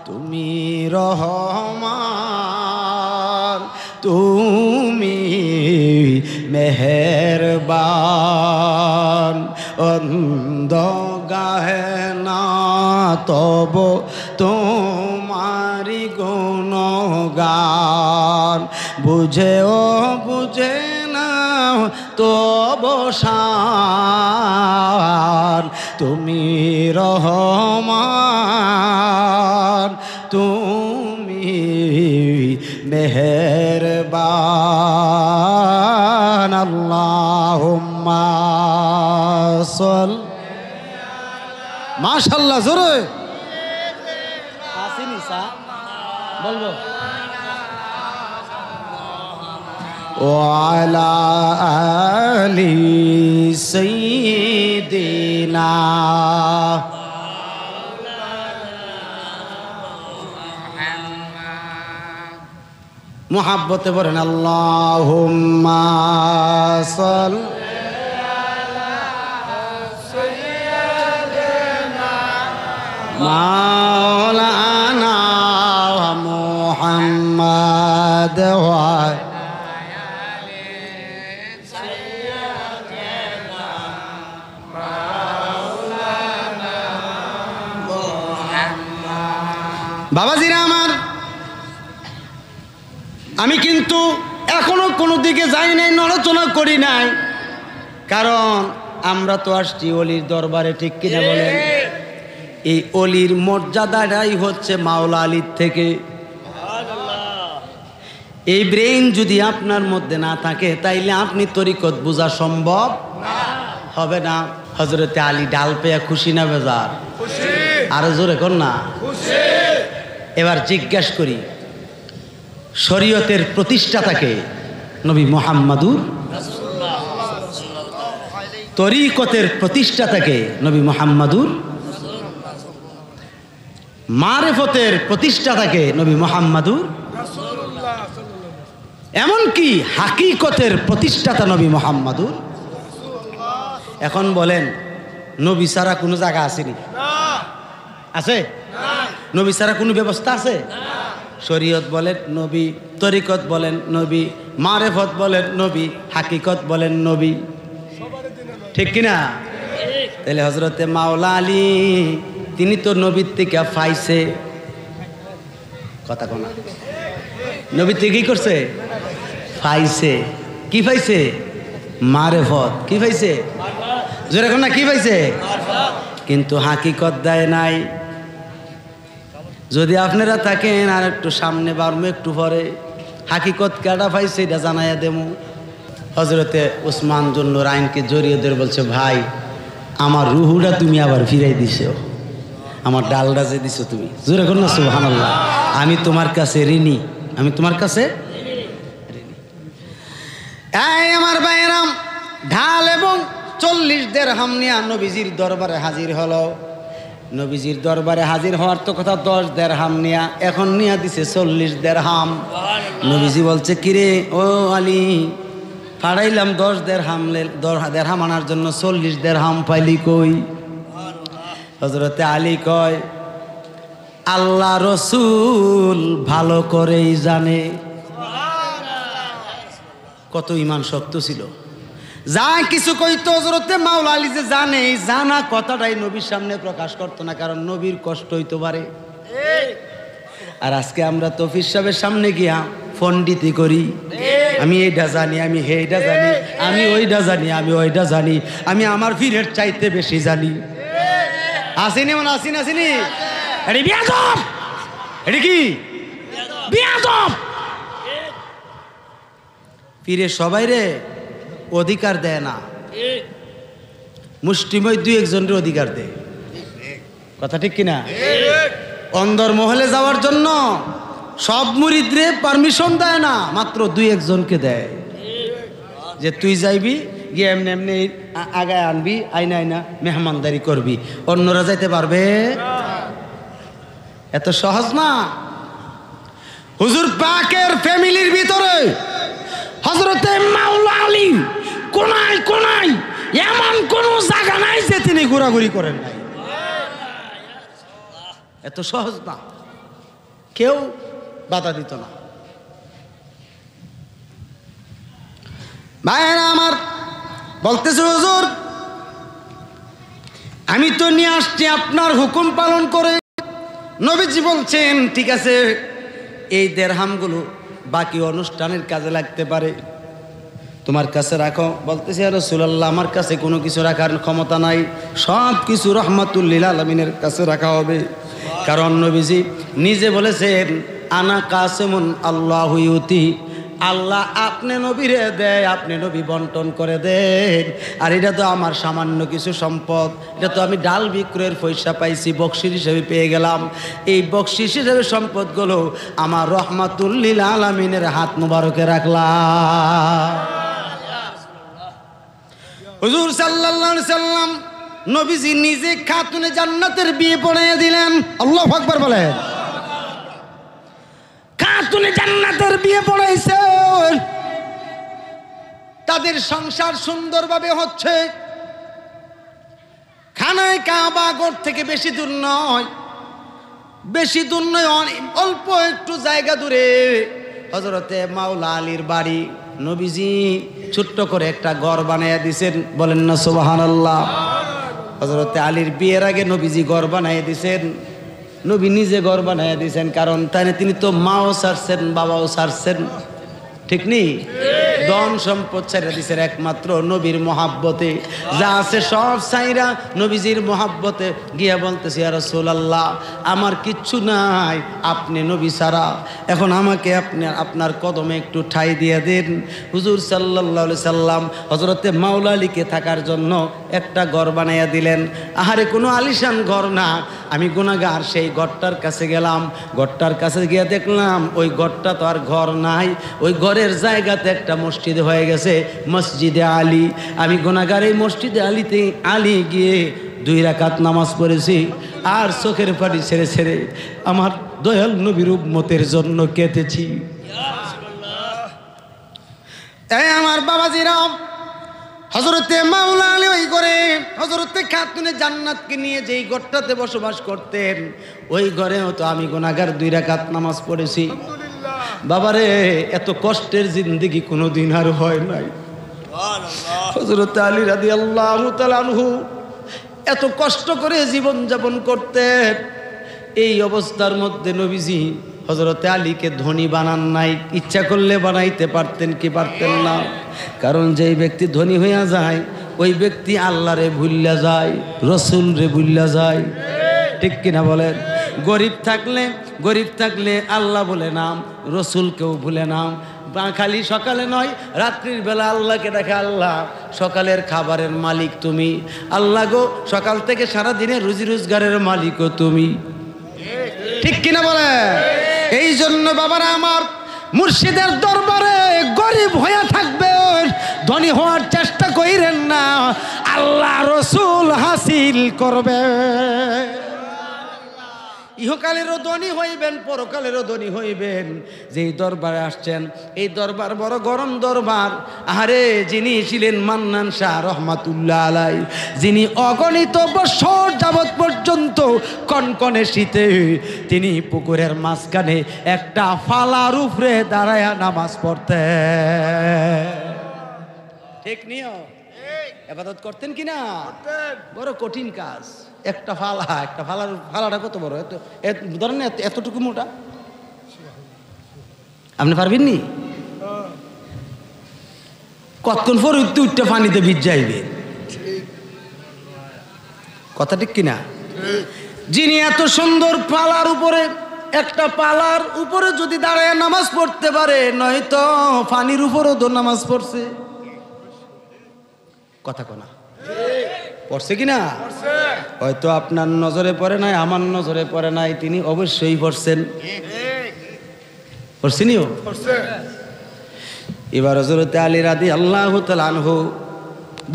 [SPEAKER 1] তুমি রহমান, তুমি মেহেরবান, অন্ধ গাহে না তব তোমারি গুণগান, বুঝেও বুঝে না তব শান, তুমি রহমান, তুমি মেহেরবান। আল্লাহুম্মা সাল্লি। মাশাআল্লাহ, জোরে আসেনি সা বলবো। ওয়ালা আলি সাইয়্যিদিনা মুহাব্বতে বলেন আল্লাহুম্মা সাল্লি মাওলানা মুহাম্মদ ওয়া বাবাজিরা আমার, আমি কিন্তু এখনো কোনো দিকে যাই নাই, নড়াচড়া করি নাই, কারণ আমরা তো আসছি অলির দরবারে, ঠিক কিনা বলেন? এই অলির মর্যাদাটাই হচ্ছে মাওলা আলীর থেকে। এই ব্রেইন যদি আপনার মধ্যে না থাকে তাইলে আপনি তরিকত বোঝা সম্ভব হবে না। হযরতে আলী ডাল পেয়ে খুশি না বেজার? আরো জোরে কর না। এবার জিজ্ঞাসা করি, শরীয়তের প্রতিষ্ঠাতাকে? নবী মুহাম্মাদুর। তরিকতের প্রতিষ্ঠাতাকে? নবী মুহাম্মাদুর। মারিফতের প্রতিষ্ঠাতাকে? নবী মুহাম্মাদুর। এমনকি হাকিকতের প্রতিষ্ঠাতা নবী মুহাম্মাদুর। এখন বলেন, নবী ছাড়া কোনো জায়গা আসেনি? আছে? নবী ছাড়া কোনো ব্যবস্থা আছে? শরীয়ত বলেন নবী, তরিকত বলেন নবী, মারিফত বলেন নবী, হাকিকত বলেন নবী, ঠিক কিনা? তাহলে হযরতে মাওলা আলী তিনি তো নবীর থেকে পাইছে, কথা কোনা, নবীর থেকে কি করছে? পাইছে। কি পাইছে? মারিফত। কি পাইছে? জোরে কোন না, কি পাইছে? কিন্তু হাকিকত দেয় নাই। যদি আপনারা থাকেন আর একটু সামনে বাড়বো, একটু পরে হাকিকত কেডা পাইছে এটা জানাইয়া দেবো। হযরতে উসমান জুন্নুর আইনকে জড়িয়ে ধরে বলছে, ভাই আমার রুহুটা তুমি আবার ফিরাই দিছো, আমার ডালটা যে দিছো তুমি। জোরে কোন না সুবহানাল্লাহ। আমি তোমার কাছে ঋণী, আমি তোমার কাছে ঋণী। এই আমার ভাইয়েরাম, ঢাল এবং 40 দিরহাম নিয়ে নবীজির দরবারে হাজির হলো। নবীজির দরবারে হাজির হওয়ার তো কথা 10 দিরহাম নিয়া, এখন নিয়া দিছে 40 দিরহাম। নবীজি বলছে, কিরে ও আলী, ফাড়াইলাম 10 দিরহাম আনার জন্য, 40 দিরহাম পাইলি কই? হযরতে আলী কয়, আল্লাহ রসুল ভালো করেই জানে। কত ইমান শক্ত ছিল। যা কিছু কইতো হযরতে মাওলা আলী যে জানে, এই জানা কথাটাই নবীর সামনে প্রকাশ করতো না, কারণ নবীর কষ্ট হইতে পারে। আর আজকে আমরা তো পীর সাহেবের সামনে গিয়া পণ্ডিতি করি, আমি এইটা জানি, আমি সেইটা জানি, আমি ওইটা জানি, আমি ওইটা জানি, আমি আমার পীরের চাইতে বেশি জানি। আসেনি মানে আসিনি, আসেনি? এটা বিয়াদব, এটা কি বিয়াদব? পীরে সবাই রে অধিকার দেয় না, মুষ্টিময় 2-1 জনের অধিকার দেয়। কথা ঠিক কিনা? অন্দর মহলে যাওয়ার জন্য সব মুরিদরে পারমিশন দেয় না, মাত্র 2-1 জনকে দেয়, যে তুই যাইবি গিয়ে এমনি এমনি আগায় আনবি, আইনা আইনা মেহমানদারি করবি, অন্যরা যাইতে পারবে? এত সহজ না। হুজুর পাকের ফ্যামিলির ভিতরে হযরতে মাওলা আলী কোনায় কোনায় এমন কোন জায়গা নাই যে তিনি ঘোরাঘুরি করেন নাই। এত সহজ না, কেউ বাধা দিত না। ভাইরা আমার, বলতেছে হুজুর আমি তো নিয়ে আসছি আপনার হুকুম পালন করে। নবীজি বলছেন, ঠিক আছে, এই দিরহামগুলো বাকি অনুষ্ঠানের কাজে লাগতে পারে, তোমার কাছে রাখো। বলতেছে, ইয়া রাসূলুল্লাহ, আমার কাছে কোনো কিছু রাখার ক্ষমতা নাই, সব কিছু রাহমাতুল লিল আলামিনের কাছে রাখা হবে। কারণ নবীজি নিজে বলেছেন, আনা কাসিমুন আল্লাহু ইউতি, আল্লাহ আপনি নবীরে দেয়, আপনি নবী বন্টন করে দেন। আর এটা তো আমার সামান্য কিছু সম্পদ, এটা তো আমি ডাল বিক্রয়ের পয়সা পাইছি, বকশিস হিসেবে পেয়ে গেলাম। এই বকশিস হিসেবে সম্পদগুলো আমার রহমাতুল লিল আলামিনের হাত মুবারকে রাখলাম। হুজুর সাল্লাল্লাহু আলাইহি সাল্লাম নবীজি নিজে খাতুনে জান্নাতের বিয়ে পড়াইয়া দিলেন। আল্লাহু আকবার বলেন। খাতুনে জান্নাতের বিয়ে পড়াইছেন, তাদের সংসার সুন্দরভাবে হচ্ছে। খানায় কাবা ঘর থেকে বেশি দূর নয়, বেশি দূর নয়, অল্প একটু জায়গা দূরে হযরতে মাওলা আলীর বাড়ি। নবীজি ছোট্ট করে একটা ঘর বানাইয়া দিছেন, বলেন না সুবহানাল্লাহ। হযরতে আলীর বিয়ের আগে নবীজি ঘর বানাইয়া দিছেন, নবী নিজে ঘর বানাইয়া দিছেন। কারণ তাই তিনি তো মাও ছাড়ছেন, বাবাও ছাড়ছেন, ঠিক নেই? ধন সম্পদ ছাইরা দিছেন একমাত্র নবীর মহাব্বতে। যা আছে সব ছাইরা নবীজির মহাব্বতে গিয়া বলতেছি, ইয়া রাসূলুল্লাহ, আমার কিচ্ছু নাই, আপনি নবী ছাড়া। এখন আমাকে আপনি আপনার কদমে একটু ঠাঁই দিয়ে দেন। হুজুর সাল্লাল্লাহু আলাইহি সাল্লাম হযরতে মাওলা আলীকে থাকার জন্য একটা ঘর বানাইয়া দিলেন। আহারে, কোনো আলিশান ঘর না, আমি গুনাহগার সেই ঘরটার কাছে গেলাম। ঘরটার কাছে গিয়ে দেখলাম ওই ঘরটা তো আর ঘর নাই, ওই ঘরের জায়গাতে একটা মসজিদ হয়ে গেছে, মসজিদে আলী। আমি গুনাহগার এই মসজিদে আলী গিয়ে 2 রাকাত নামাজ পড়েছি, আর চোখের পানি ছেড়ে ছেড়ে আমার দয়াল নবীর উম্মতের জন্য কেঁদেছি। এই আমার বাবাজিরা, হযরতে মাওলা আলী ওই ঘরে হযরতে খাতুনে জান্নাতকে নিয়ে যেই ঘরটাতে বসবাস করতেন, ওই ঘরেও তো আমি গুনাহগার 2 রাকাত নামাজ পড়েছি। বাবারে, এত কষ্টের জিন্দেগি কোনোদিন আর হয় নাই। হযরতে আলী রাদিয়াল্লাহু তাআলা আনহু এত কষ্ট করে জীবন যাপন করতেন। এই অবস্থার মধ্যে নবীজি হযরতে আলীকে ধনী বানান নাই। ইচ্ছা করলে বানাইতে পারতেন কি পারতেন না? কারণ যেই ব্যক্তি ধনী হইয়া যায়, ওই ব্যক্তি আল্লাহরে ভুল্লা যায়, রসুলরে ভুল্লা যায়। ঠিক কিনা বলেন? গরিব থাকলে আল্লাহ বলে নাম, রসুলকেও ভুলে নাম। খালি সকালে নয়, রাত্রির বেলা আল্লাহকে দেখে, আল্লাহ সকালের খাবারের মালিক তুমি, আল্লাহ গো সকাল থেকে সারা দিনে রুজি রোজগারের মালিকও তুমি। ঠিক কিনা বলে? এই জন্য বাবারা আমার, মুর্শিদের দরবারে গরিব হয়ে থাকবেন, ধনী হওয়ার চেষ্টা কইরেন না, আল্লাহ রসুল হাসিল করবে। ইহকালেরও ধনী হইবেন, পরকালেরও ধনী হইবেন। যেই দরবারে আসছেন, এই দরবার বড় গরম দরবার। আরে, যিনি ছিলেন মান্নান শাহ রহমাতুল্লাহ আলাই, যিনি অগণিত বছর যাবৎ পর্যন্ত কনকনে শীতে তিনি পুকুরের মাঝখানে একটা ফালার উপরে দাঁড়ায়া নামাজ পড়তেন। ঠিক নিও, ইবাদত করতেন কিনা? বড় কঠিন কাজ। একটা ফালাটা কত বড়, ধরেন এতটুকু মোটা, আপনি পারবেন নি? কতক্ষণ পর উঠতে পানিতে ভিজ যাইবে। কথা ঠিক কিনা? যিনি এত সুন্দর পালার উপরে, একটা পালার উপরে যদি দাঁড়ায় নামাজ পড়তে পারে, নয়তো পানির উপরও তো নামাজ পড়ছে। কথা কোনা পড়ছে কিনা? হয়তো আপনার নজরে পড়ে নাই, আমার নজরে পড়ে নাই, তিনি অবশ্যই পড়ছেন। পড়ছেনিও। এবার হযরতে আলী রাদিয়াল্লাহু তাআলা আনহু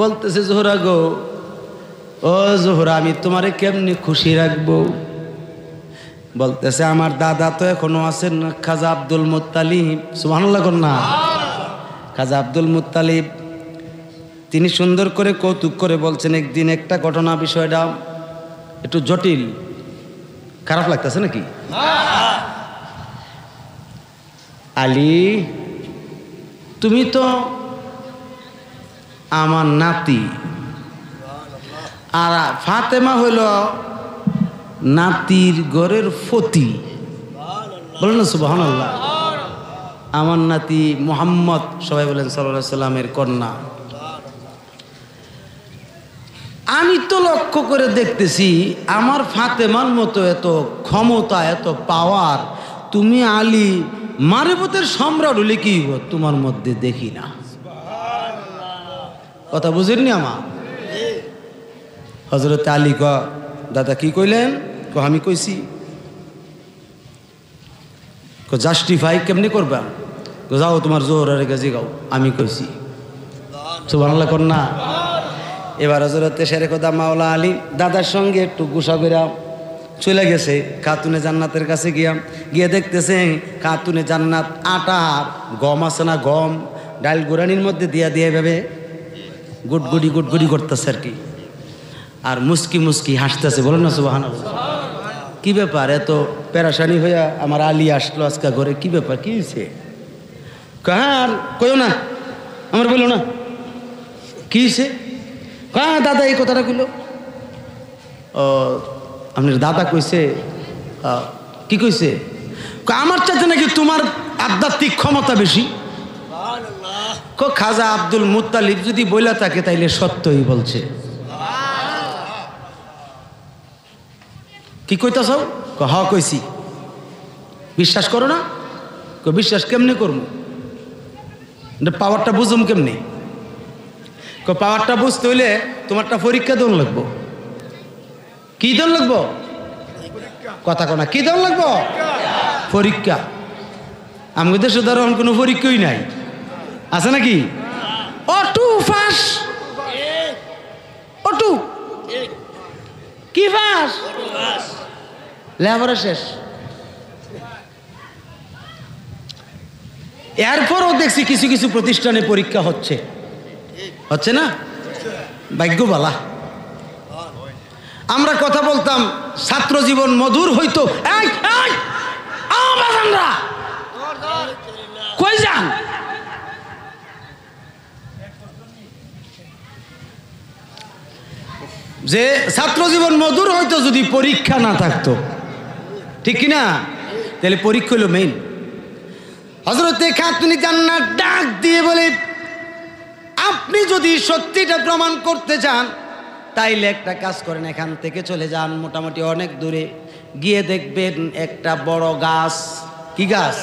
[SPEAKER 1] বলতেছে, জোহরা গো, ও জোহরা, আমি তোমারে কেমনি খুশি রাখবো? বলতেছে, আমার দাদা তো এখনো আছেন, খাজা আব্দুল মুত্তালিব। সুবহানাল্লাহ কন্যা। খাজা আব্দুল মুত্তালিব তিনি সুন্দর করে কৌতুক করে বলছেন, একদিন একটা ঘটনা, বিষয়টা একটু জটিল। খারাপ লাগতেছে নাকি? আলী, তুমি তো আমার নাতি, আর ফাতেমা হইল নাতির ঘরের ফতি। বলেন না সুবহানাল্লাহ। আমার নাতি মুহাম্মদ, সবাই বলেন সাল্লাল্লাহু আলাইহি সাল্লামের কন্যা। আমি তো লক্ষ্য করে দেখতেছি, আমার ফাতেমার মতো এত ক্ষমতা, এত পাওয়ার, তুমি আলী মারিফতের সম্রাট হলে কি তোমার মধ্যে দেখি না। কথা বুঝেননি আমার? হযরত আলী ক, দাদা কি কইলেন? আমি কইছি। জাস্টিফাই কেমনি করবা? যাও তোমার জোহরের কাছে গাও, আমি কইছি। সুবহানাল্লাহ কন্যা। এবার হযরতে শেরে খোদা মাওলা আলী দাদার সঙ্গে একটু গুসা করে চলে গেছে খাতুনে জান্নাতের কাছে। গিয়ে দেখতেছে খাতুনে জান্নাত আটার গম আছে না, গম ডাল গুড়ানির মধ্যে দিয়া ভেবে গুটগুড়ি করতেছে আর কি, আর মুস্কি মুস্কি হাসতেছে। বলেন না সুবহানাল্লাহ। কি ব্যাপার, এত পেরেশানি হইয়া আমার আলী আসলো আজকে ঘরে? কি ব্যাপার, কি হয়েছে? কার কইও না, আমার বললো না কি হয়েছে? হ্যাঁ দাদা এই কথাটা কইল। ও, আপনার দাদা কইছে? কি কইছে? আমার চাইতে নাকি তোমার আধ্যাত্মিক ক্ষমতা বেশি। খাজা আব্দুল মুত্তালিব যদি বইলা থাকে তাইলে সত্যই বলছে। কি কইতাছ? হ কইছি। বিশ্বাস করো না? বিশ্বাস কেমনে করবো? পাওয়ারটা বুঝুম কেমনে? পাওয়ারটা বুঝতে হইলে তোমারটা পরীক্ষা দেন লাগবো। কি দেন লাগবো? কথা কনা কি দেন লাগবো? পরীক্ষা। আমাদের দেশে ধরুন কোনো পরীক্ষাই নাই, আছে নাকি? অটু ফাঁস, অটু কি ফাঁস, লেখাপড়া শেষ। এরপরও দেখছি কিছু কিছু প্রতিষ্ঠানে পরীক্ষা হচ্ছে, হচ্ছে না? ভাগ্য বালা। আমরা কথা বলতাম ছাত্র জীবন মধুর হইতো। কই যান? যে ছাত্র জীবন মধুর হইতো যদি পরীক্ষা না থাকতো, ঠিক কিনা? তাহলে পরীক্ষা হলো মেইন। হযরতে খাতুন জান্নাত ডাক দিয়ে বলে, আপনি যদি সত্যিটা প্রমাণ করতে চান তাইলে একটা কাজ করেন, এখান থেকে চলে যান মোটামুটি অনেক দূরে, গিয়ে দেখবেন একটা বড় গাছ। কি গাছ?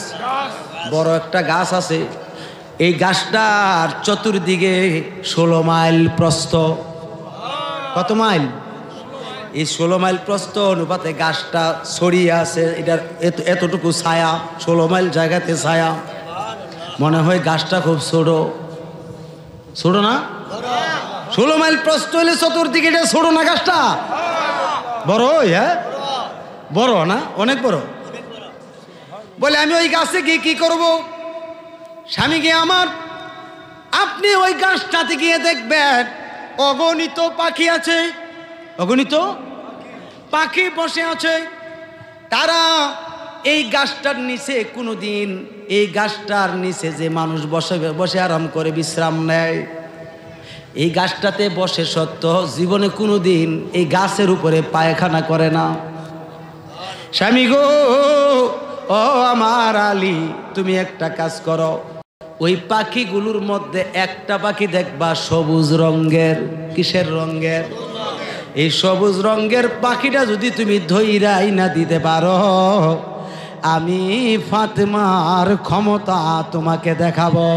[SPEAKER 1] বড় একটা গাছ আছে। এই গাছটার চতুর্দিকে 16 মাইল প্রস্থ। কত মাইল? এই 16 মাইল প্রস্থ অনুপাতে গাছটা ছড়িয়ে আছে। এটার এতটুকু ছায়া, 16 মাইল জায়গাতে ছায়া। মনে হয় গাছটা খুব ছোট, ছোট না? 16 মাইল প্রস্থ হলে চতুর্দিকে এটা ছোট না? গাছটা বড়। হ্যাঁ বড় না? অনেক বড়। বলে আমি ওই গাছে গিয়ে কি করব? স্বামী গিয়ে আমার, আপনি ওই গাছটাতে গিয়ে দেখবেন অগণিত পাখি আছে, অগণিত পাখি বসে আছে। তারা এই গাছটার নিচে কোনোদিন, এই গাছটার নিচে যে মানুষ বসে বসে আরাম করে বিশ্রাম নেয়, এই গাছটাতে বসে সত্য জীবনে কোনোদিন এই গাছের উপরে পায়খানা করে না। স্বামী গো, ও আমার আলী, তুমি একটা কাজ করো, ওই পাখিগুলোর মধ্যে একটা পাখি দেখবা সবুজ রঙের। কিসের রঙের? এই সবুজ রঙের পাখিটা যদি তুমি ধইরাই না দিতে পারো, আমি ফাতেমার ক্ষমতা তোমাকে দেখাবো।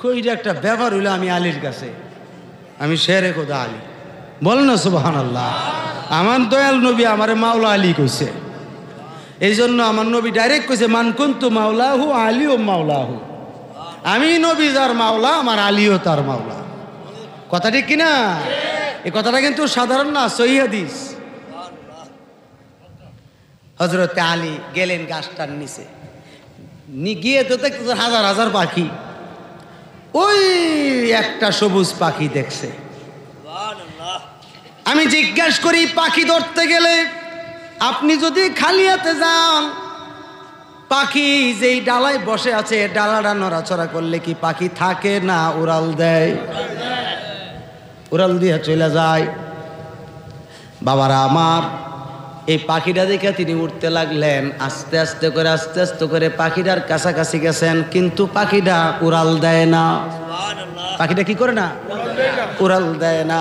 [SPEAKER 1] কইটা একটা ব্যাপার হইলো আমি আলীর কাছে, আমি শেরে খোদা আলী। বল না সুবহানাল্লাহ। আমার দয়াল নবী আমারে মাওলা আলী কইছে। এই জন্য আমার নবী ডাইরেক্ট কইছে, মান কুনতু মাওলাহু আলীও মাওলাহু। আমি নবী যার মাওলা, আমার আলীও তার মাওলা। কথা ঠিক কিনা? এই কথাটা কিন্তু সাধারণ না, সহিহ হাদিস। হযরতে আলী গেলেন গাছটার নিচে, গিয়ে তো দেখতেছেন হাজার হাজার পাখি। ওই একটা সবুজ পাখি দেখছে। আমি জিজ্ঞেস করি, পাখি ধরতে গেলে আপনি যদি খালি হাতে যান, পাখি যেই ডালায় বসে আছে ডালাটা নড়াচড়া করলে কি পাখি থাকে না উড়াল দেয়? উড়াল দিয়ে চলে যায়। বাবারা আমার, এই পাখিটা দেখে তিনি উঠতে লাগলেন। আস্তে আস্তে করে আস্তে আস্তে করে পাখিটার কাছাকাছি গেছেন, কিন্তু পাখিটা উড়াল দেয় না। পাখিটা কি করে না? উড়াল দেয় না।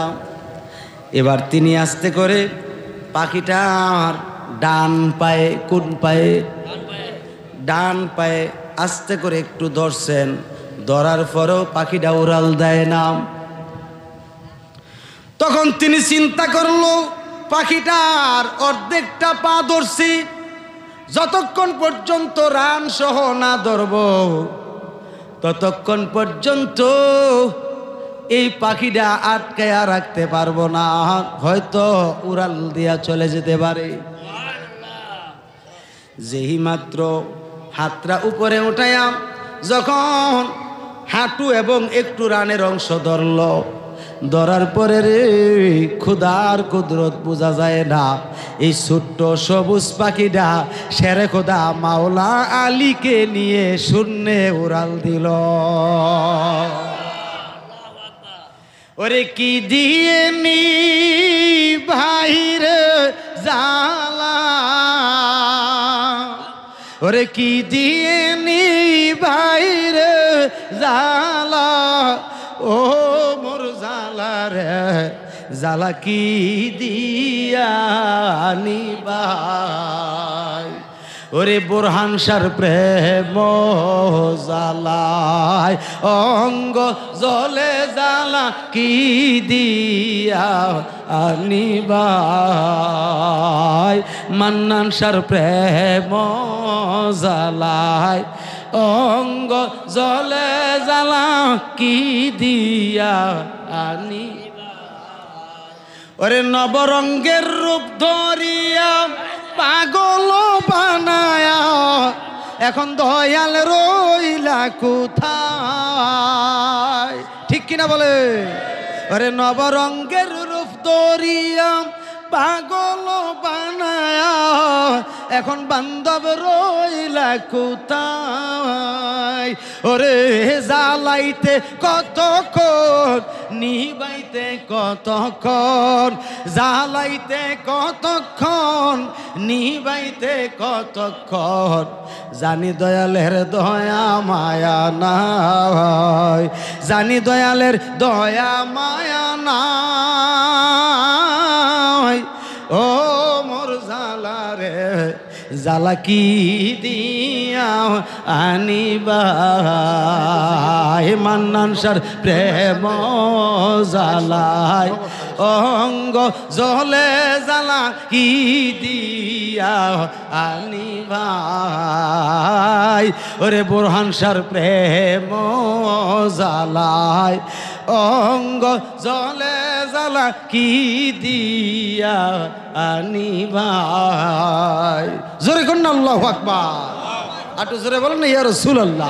[SPEAKER 1] এবার তিনি আস্তে করে পাখিটার ডান পায়ে, কোন পায়ে? ডান পায়ে আস্তে করে একটু ধরছেন। ধরার পরেও পাখিটা উড়াল দেয় না। তখন তিনি চিন্তা করলো, পাখিটার অর্ধেকটা পা ধরছি, যতক্ষণ পর্যন্ত রান সহ না ধরব ততক্ষণ পর্যন্ত এই পাখিটা আটকায়া রাখতে পারবো না, হয়তো উড়াল দিয়া চলে যেতে পারে। যেই মাত্র হাতটা উপরে উঠাইয়া যখন হাঁটু এবং একটু রানের অংশ ধরল, ধরার পরে রে খোদার কুদরত বোঝা যায় না। এই ছোট্ট সবুজ পাখিটা শেরে খোদা মাওলা আলীকে নিয়ে শূন্যে উড়াল দিল। ওরে কি দিয়ে নি ভাইর জালা, ওরে কি দিয়ে বাইরে জালা ও মোর জালা রে জালা কি দিয়া নিবাই ওরে বোরহান শাহর প্রেম জালায় অঙ্গ জলে জালা কি দিয়া নিবাই মান্নান শাহর প্রেম জালায় অঙ্গ জলে জালা কি দিয়া আনি ওরে নবরঙ্গের রূপ ধরিয়া পাগল বানায়া এখন দয়াল রইলা কোথায় ঠিক কিনা বলে ওরে নবরঙ্গের রূপ ধরিয়া পাগল বানায়া এখন বান্ধব রইলা কোথায় ওরে জ্বালাইতে কতক্ষণ নিবাইতে কতক্ষণ জ্বালাইতে কতক্ষণ নিবাইতে কতক্ষণ জানি দয়ালের দয়া মায়া নাই জানি দয়ালের দয়া মায়া নাই ও মোর জালা রে জালা কি দিয়া আনিবাই মান্নান শাহর প্রেম জালায় অঙ্গ জলে জালা কি দিয়া আনিবাই ওরে বোরহান শাহর প্রেম জালায় অঙ্গ জলে জালা কি দিয়া আনিবাই জোরে কন্যা আল্লাহু আকবার আটু জোরে বলেন না ইয়া রাসূলুল্লাহ।